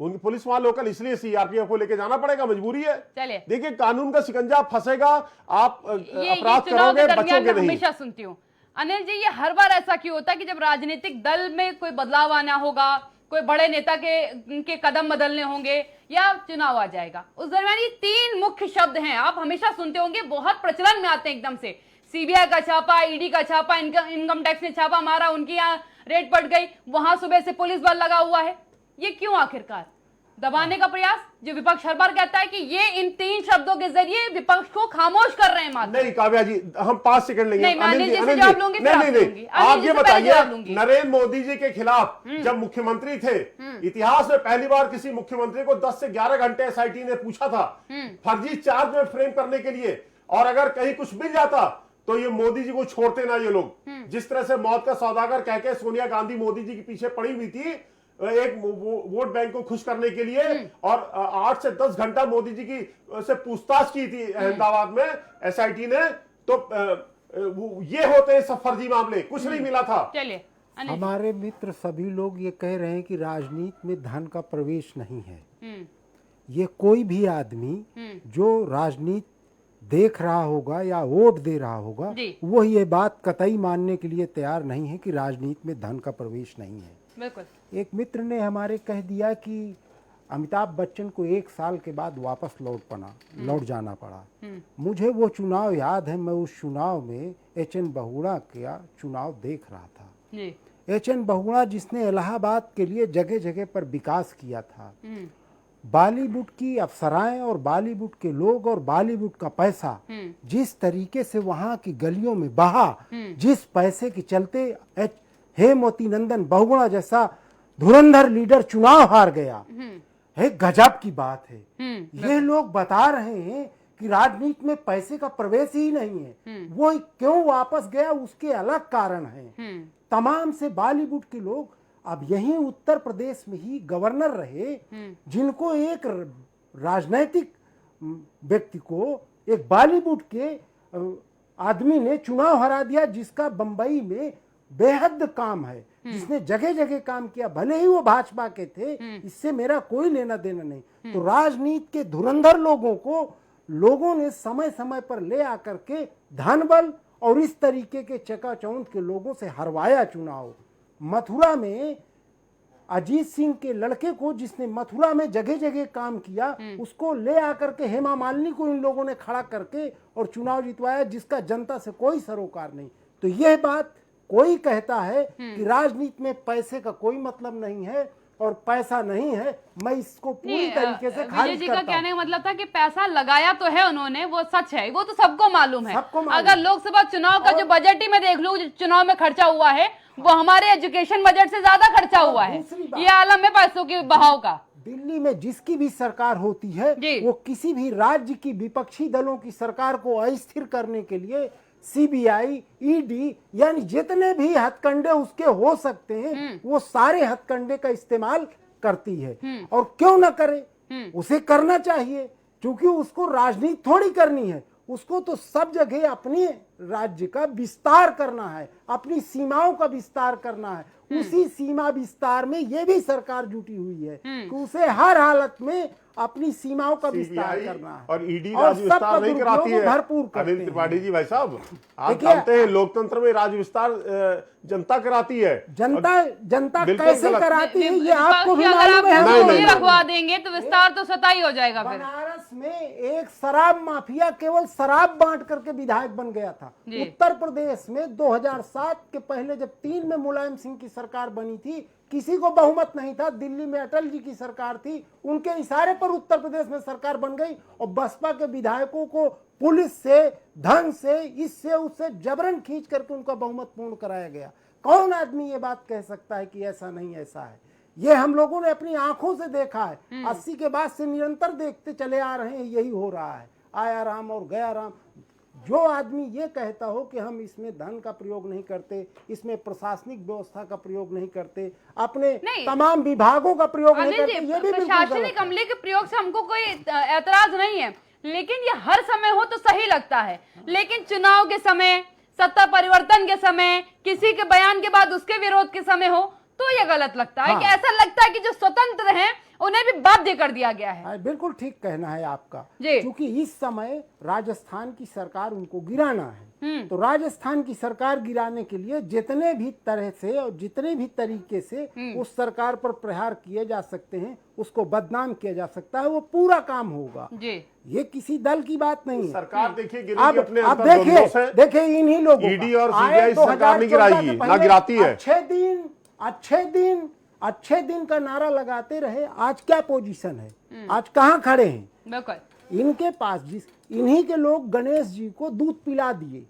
उनकी पुलिस वहां लोकल, इसलिए सीआरपीएफ को लेके जाना पड़ेगा, मजबूरी है। चलिए देखिए, कानून का शिकंजा फंसेगा, आप अपराध चुनाव करोगे, के दरमियान बचोगे मैं नहीं। हमेशा सुनती हूँ अनिल जी, ये हर बार ऐसा क्यों होता है कि जब राजनीतिक दल में कोई बदलाव आना होगा, कोई बड़े नेता के कदम बदलने होंगे या चुनाव आ जाएगा, उस दरमियान ये तीन मुख्य शब्द हैं, आप हमेशा सुनते होंगे, बहुत प्रचलन में आते हैं एकदम से। सीबीआई का छापा, ईडी का छापा, इनकम टैक्स ने छापा मारा, उनकी यहाँ रेड पड़ गई, वहां सुबह से पुलिस बल लगा हुआ है। ये क्यों? आखिरकार दबाने का प्रयास, जो विपक्ष हर बार कहता है कि ये इन तीन शब्दों के जरिए विपक्ष को खामोश कर रहे हैं मात्र। नहीं काव्या जी, हम 5 सेकंड लेंगे। नहीं, मैं अनिल जी से अनिल जवाब लूंगी, फिर आप नहीं, लूंगी। आप अनिल जी ये से पहले बताइए, जवाब लूंगी। नरेंद्र मोदी जी के खिलाफ जब मुख्यमंत्री थे, इतिहास में पहली बार किसी मुख्यमंत्री को 10 से 11 घंटे एसआईटी ने पूछा था फर्जी चार्ज में फ्रेम करने के लिए, और अगर कहीं कुछ मिल जाता तो ये मोदी जी को छोड़ते ना ये लोग। जिस तरह से मौत का सौदागर कह के सोनिया गांधी मोदी जी के पीछे पड़ी हुई थी एक वोट बैंक को खुश करने के लिए, और 8 से 10 घंटा मोदी जी की से पूछताछ की थी अहमदाबाद में एसआईटी ने, तो ये होते हैं सब फर्जी मामले, कुछ नहीं मिला था। चलिए हमारे मित्र सभी लोग ये कह रहे हैं कि राजनीति में धन का प्रवेश नहीं है। ये कोई भी आदमी जो राजनीति देख रहा होगा या वोट दे रहा होगा, वो ये बात कतई मानने के लिए तैयार नहीं है कि राजनीति में धन का प्रवेश नहीं है। बिल्कुल। एक मित्र ने हमारे कह दिया कि अमिताभ बच्चन को 1 साल के बाद वापस लौट जाना पड़ा। मुझे वो चुनाव याद है, मैं उस चुनाव में एच.एन. बहुगुणा का चुनाव देख रहा था। एच.एन. बहुगुणा जिसने इलाहाबाद के लिए जगह जगह पर विकास किया था, बॉलीवुड की अफसराएं और बॉलीवुड के लोग और बॉलीवुड का पैसा जिस तरीके से वहां की गलियों में बहा, जिस पैसे के चलते हेमवती नंदन बहुगुणा जैसा धुरंधर लीडर चुनाव हार गया, है गजब की बात है। ये लोग बता रहे हैं कि राजनीति में पैसे का प्रवेश ही नहीं है। वो क्यों वापस गया, उसके अलग कारण हैं। तमाम से बॉलीवुड के लोग अब यहीं उत्तर प्रदेश में ही गवर्नर रहे, जिनको एक राजनीतिक व्यक्ति को एक बॉलीवुड के आदमी ने चुनाव हरा दिया, जिसका बंबई में बेहद काम है, जिसने जगह जगह काम किया, भले ही वो भाजपा के थे, इससे मेरा कोई लेना देना नहीं। तो राजनीति के धुरंधर लोगों को लोगों ने समय समय पर ले आकर के धन बल और इस तरीके के चकाचौंध के लोगों से हरवाया चुनाव। मथुरा में अजीत सिंह के लड़के को, जिसने मथुरा में जगह जगह काम किया, उसको ले आकर के हेमा मालिनी को इन लोगों ने खड़ा करके और चुनाव जितवाया, जिसका जनता से कोई सरोकार नहीं। तो यह बात कोई कहता है कि राजनीति में पैसे का कोई मतलब नहीं है और पैसा नहीं है, मैं इसको पूरी तरीके से खारिज जी करता का कहने का मतलब था कि पैसा लगाया तो है उन्होंने, वो सच है, वो तो सबको मालूम है। अगर लोकसभा चुनाव का जो बजट ही मैं देख लूं, चुनाव में खर्चा हुआ है, वो हमारे एजुकेशन बजट से ज्यादा खर्चा हुआ है। ये आलम है पैसों के बहाव का। दिल्ली में जिसकी भी सरकार होती है, वो किसी भी राज्य की विपक्षी दलों की सरकार को अस्थिर करने के लिए सीबीआई, ईडी, यानी जितने भी हथकंडे उसके हो सकते हैं, वो सारे हथकंडे का इस्तेमाल करती है। और क्यों ना करे, उसे करना चाहिए, क्योंकि उसको राजनीति थोड़ी करनी है, उसको तो सब जगह अपने राज्य का विस्तार करना है, अपनी सीमाओं का विस्तार करना है। उसी सीमा विस्तार में ये भी सरकार जुटी हुई है कि उसे हर हालत में अपनी सीमाओं का विस्तार करना है, और ईडी राज्य विस्तार नहीं कराती है। भरपूर अनिल त्रिपाठी जी, भाई साहब, आप जानते हैं लोकतंत्र में राज्य विस्तार जनता कराती है। जनता कैसे कराती है, ये आपको भी मालूम है। नहीं रखवा देंगे तो विस्तार तो स्वतः ही हो जाएगा। फिर बनारस में एक शराब माफिया केवल शराब बांट करके विधायक बन गया था। उत्तर प्रदेश में 2007 के पहले जब 3 में मुलायम सिंह की सरकार बनी थी, किसी को बहुमत नहीं था। दिल्ली में अटल जी की सरकार थी, उनके इशारे पर उत्तर प्रदेश में सरकार बन गई और बसपा के विधायकों को पुलिस से, धन से, इससे उससे जबरन खींच करके उनका बहुमत पूर्ण कराया गया। कौन आदमी ये बात कह सकता है कि ऐसा नहीं ऐसा है? ये हम लोगों ने अपनी आंखों से देखा है। 80 के बाद से निरंतर देखते चले आ रहे हैं, यही हो रहा है। आया राम और गया राम। जो आदमी ये कहता हो कि हम इसमें धन का प्रयोग नहीं करते, इसमें प्रशासनिक व्यवस्था का प्रयोग नहीं करते, अपने नहीं। तमाम विभागों का प्रयोग नहीं अनिल करते, जी, ये भी बिल्कुल प्रशासनिक गलत है। अमले के प्रयोग से हमको कोई ऐतराज नहीं है, लेकिन ये हर समय हो तो सही लगता है। लेकिन चुनाव के समय, सत्ता परिवर्तन के समय, किसी के बयान के बाद उसके विरोध के समय हो तो ये गलत लगता है। हाँ। कि ऐसा लगता है कि जो स्वतंत्र हैं उन्हें भी बाध्य कर दिया गया है। हाँ, बिल्कुल ठीक कहना है आपका। जी। क्योंकि इस समय राजस्थान की सरकार उनको गिराना है, तो राजस्थान की सरकार गिराने के लिए जितने भी तरह से और जितने भी तरीके से उस सरकार पर प्रहार किए जा सकते हैं, उसको बदनाम किया जा सकता है, वो पूरा काम होगा। जी। ये किसी दल की बात नहीं है। सरकार देखिए अब गिरेगी अपने अब अंतर्द्वंद्वों से। देखिए इन्हीं लोगों ईडी का और आए सीबीआई सरकार नहीं 2014 गिराएगी, से ना पहले गिराती है। अच्छे दिन का नारा लगाते रहे। आज क्या पोजीशन है, आज कहाँ खड़े हैं? बिल्कुल। इनके पास इन्हीं के लोग गणेश जी को दूध पिला दिए।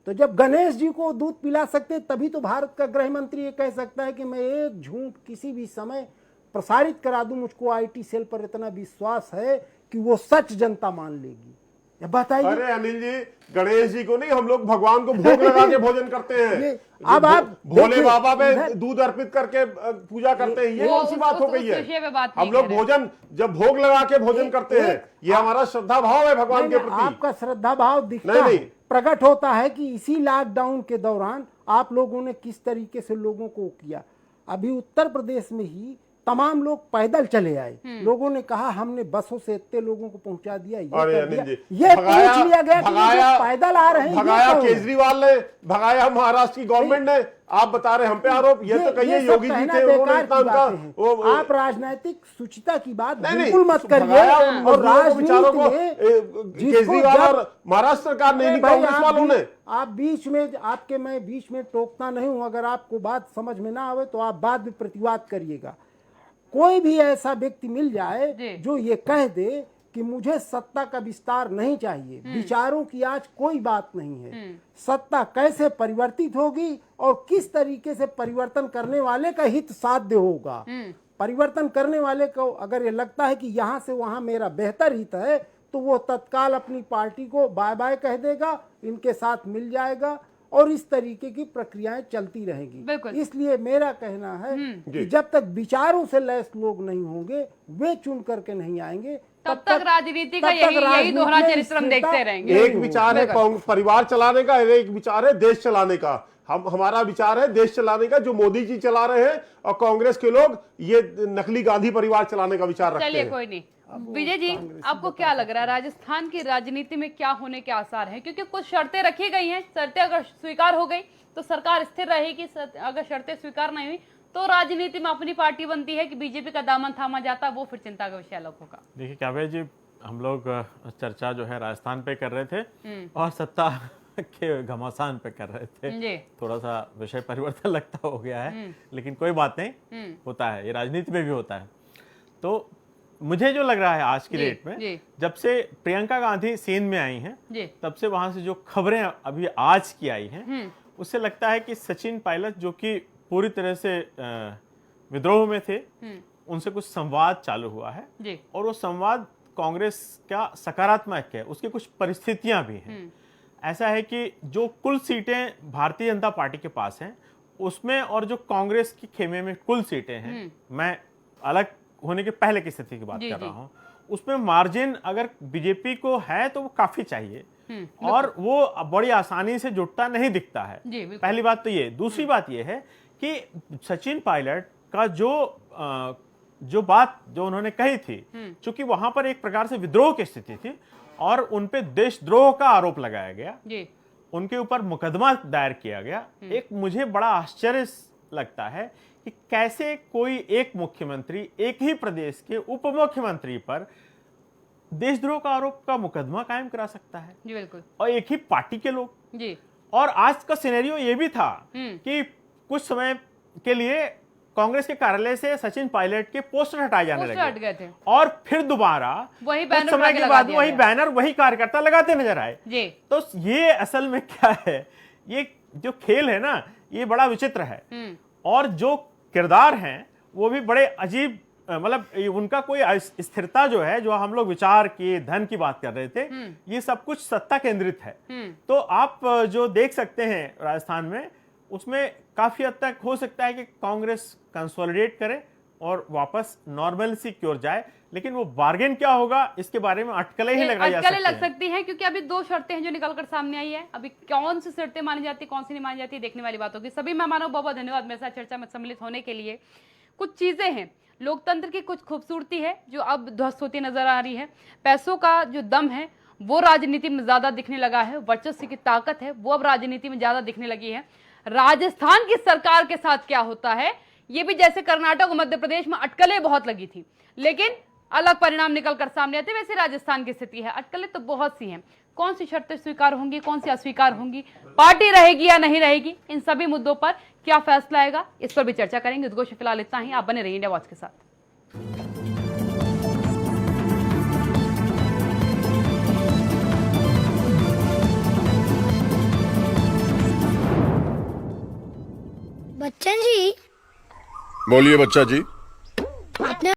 तो जब गणेश जी को दूध पिला सकते, तभी तो भारत का गृह मंत्री ये कह सकता है कि मैं एक झूठ किसी भी समय प्रसारित करा दूं, मुझको आईटी सेल पर इतना विश्वास है कि वो सच जनता मान लेगी। बताइए। अरे अनिल जी, गणेश जी को नहीं, हम लोग भगवान को भोग लगा के भोजन करते हैं। अब आप भोले देखिए, बाबा पे इधर- दूध अर्पित करके पूजा करते हैं। ये वो कौन सी बात हो गई उस विषय पे है? बात हम नहीं लोग कर रहे। भोजन जब भोग लगा के भोजन करते हैं, ये हमारा श्रद्धा भाव है भगवान के नहीं, प्रति। आपका श्रद्धा भाव दिखता नहीं, है, नहीं। प्रकट होता है कि इसी लॉकडाउन के दौरान आप लोगों ने किस तरीके से लोगों को किया। अभी उत्तर प्रदेश में ही तमाम लोग पैदल चले आए। लोगों ने कहा हमने बसों से इतने लोगों को पहुंचा दिया, ये अरे कर अनिल दिया। जी, ये पूछ लिया गया कि ये जो पैदल आ रहे हैं, ये भगाया कौन है? केजरीवाल ने, भगाया महाराष्ट्र की गवर्नमेंट ने। आप बता रहे हम पे आरोप, ये तो कहिए सब योगी जी कहना थे, उन्होंने बेकार इतना की उनका बातें हैं। आप राजनीतिक शुचिता की बात नहीं, बिल्कुल मत करिए। भगाया उन और मजदूरों को, बेचारों को, राजनीति में केजरीवाल और महाराष्ट्र सरकार ने, नहीं कांग्रेस वालों ने। आप बीच में, आपके मैं बीच में टोकता नहीं हूं। अगर आपको बात समझ में ना आवे तो आप बाद में प्रतिवाद करिएगा। कोई भी ऐसा व्यक्ति मिल जी। जाए जो ये कह दे कि मुझे सत्ता का विस्तार नहीं चाहिए, विचारों की आज कोई बात नहीं है। सत्ता कैसे परिवर्तित होगी और किस तरीके से परिवर्तन करने वाले का हित साध्य होगा। परिवर्तन करने वाले को अगर ये लगता है कि यहां से वहां मेरा बेहतर हित है, तो वो तत्काल अपनी पार्टी को बाय बाय कह देगा, इनके साथ मिल जाएगा और इस तरीके की प्रक्रियाएं चलती रहेंगी। बिल्कुल। इसलिए मेरा कहना है कि जब तक विचारों से लैस लोग नहीं होंगे, वे चुन करके नहीं आएंगे, तब तक राजनीति का यही दोहरा चरित्र हम देखते रहेंगे। एक विचार है परिवार चलाने का, एक विचार है देश चलाने का। हमारा विचार है देश चलाने का, जो मोदी जी चला रहे हैं, और कांग्रेस के लोग ये नकली गांधी परिवार चलाने का विचार रखते चलिए हैं। कोई नहीं। विजय जी, आपको क्या लग रहा है राजस्थान की राजनीति में क्या होने के आसार हैं? क्योंकि कुछ शर्तें रखी गई हैं, शर्तें अगर स्वीकार हो गई तो सरकार स्थिर रहेगी, अगर शर्तें स्वीकार नहीं हुई तो राजनीति में अपनी पार्टी बनती है कि बीजेपी का दामन थामा जाता, वो फिर चिंता का विषय अलग होगा। देखिए काव्या जी, हम लोग चर्चा जो है राजस्थान पे कर रहे थे और सत्ता के घमासान पे कर रहे थे। जी। थोड़ा सा विषय परिवर्तन लगता हो गया है, लेकिन कोई बात नहीं, होता है, ये राजनीति में भी होता है। तो मुझे जो लग रहा है आज की जी, डेट में, जी। जब से प्रियंका गांधी सीन में आई हैं, जी। तब से वहां से जो खबरें अभी आज की आई हैं, उससे लगता है कि सचिन पायलट, जो कि पूरी तरह से विद्रोह में थे, उनसे कुछ संवाद चालू हुआ है। जी। और वो संवाद कांग्रेस का सकारात्मक है, उसकी कुछ परिस्थितियां भी हैं। ऐसा है कि जो कुल सीटें भारतीय जनता पार्टी के पास हैं, उसमें और जो कांग्रेस की खेमे में कुल सीटें हैं, मैं अलग होने के पहले की स्थिति की बात कर रहा हूं, उसमें मार्जिन अगर बीजेपी को है तो वो काफी चाहिए, और वो बड़ी आसानी से जुटता नहीं दिखता है। पहली बात तो ये। दूसरी बात ये है कि सचिन पायलट का जो बात जो उन्होंने कही थी, चूंकि वहां पर एक प्रकार से विद्रोह की स्थिति थी और उन पे देशद्रोह का आरोप लगाया गया, उनके ऊपर मुकदमा दायर किया गया। एक मुझे बड़ा आश्चर्य लगता है कि कैसे कोई एक मुख्यमंत्री एक ही प्रदेश के उप मुख्यमंत्री पर देशद्रोह का आरोप का मुकदमा कायम करा सकता है। जी बिल्कुल। और एक ही पार्टी के लोग। जी। और आज का सिनेरियो ये भी था कि कुछ समय के लिए कांग्रेस के कार्यालय से सचिन पायलट के पोस्टर हटाए जाने लगे, हट गए थे, और फिर दोबारा वही कुछ समय के बाद वही बैनर वही कार्यकर्ता लगाते नजर आए। जी। तो ये असल में क्या है, ये जो खेल है ना, ये बड़ा विचित्र है, और जो किरदार हैं वो भी बड़े अजीब मतलब उनका कोई स्थिरता जो है, जो हम लोग विचार की धन की बात कर रहे थे, ये सब कुछ सत्ता केंद्रित है। तो आप जो देख सकते हैं राजस्थान में, उसमें काफी हद तक हो सकता है कि कांग्रेस कंसोलिडेट करे और वापस नॉर्मलसी की ओर जाए, लेकिन वो बार्गेन क्या होगा इसके बारे में अटकलें ही लगाई जा सकती अटकलें लग हैं। सकती हैं, क्योंकि अभी 2 शर्तें हैं जो निकलकर सामने आई है। अभी कौन सी शर्तें मानी जाती है, कौन सी नहीं मानी जाती, देखने वाली बात होगी। सभी मेहमानों को बहुत बहुत धन्यवाद मेरे साथ चर्चा में सम्मिलित होने के लिए। कुछ चीजें हैं, लोकतंत्र की कुछ खूबसूरती है जो अब ध्वस्त होती नजर आ रही है। पैसों का जो दम है वो राजनीति में ज्यादा दिखने लगा है, वर्चस्व की ताकत है वो अब राजनीति में ज्यादा दिखने लगी है। राजस्थान की सरकार के साथ क्या होता है, ये भी जैसे कर्नाटक और मध्य प्रदेश में अटकलें बहुत लगी थी लेकिन अलग परिणाम निकलकर सामने आते, वैसे राजस्थान की स्थिति है। अटकलें तो बहुत सी हैं, कौन सी शर्तें स्वीकार होंगी, कौन सी अस्वीकार होंगी, पार्टी रहेगी या नहीं रहेगी, इन सभी मुद्दों पर क्या फैसला आएगा, इस पर भी चर्चा करेंगे। उद्घोष फिलहाल इतना ही। आप बने रहिए इंडिया वॉच के साथ। बच्चन जी। बोलिए बच्चा जी।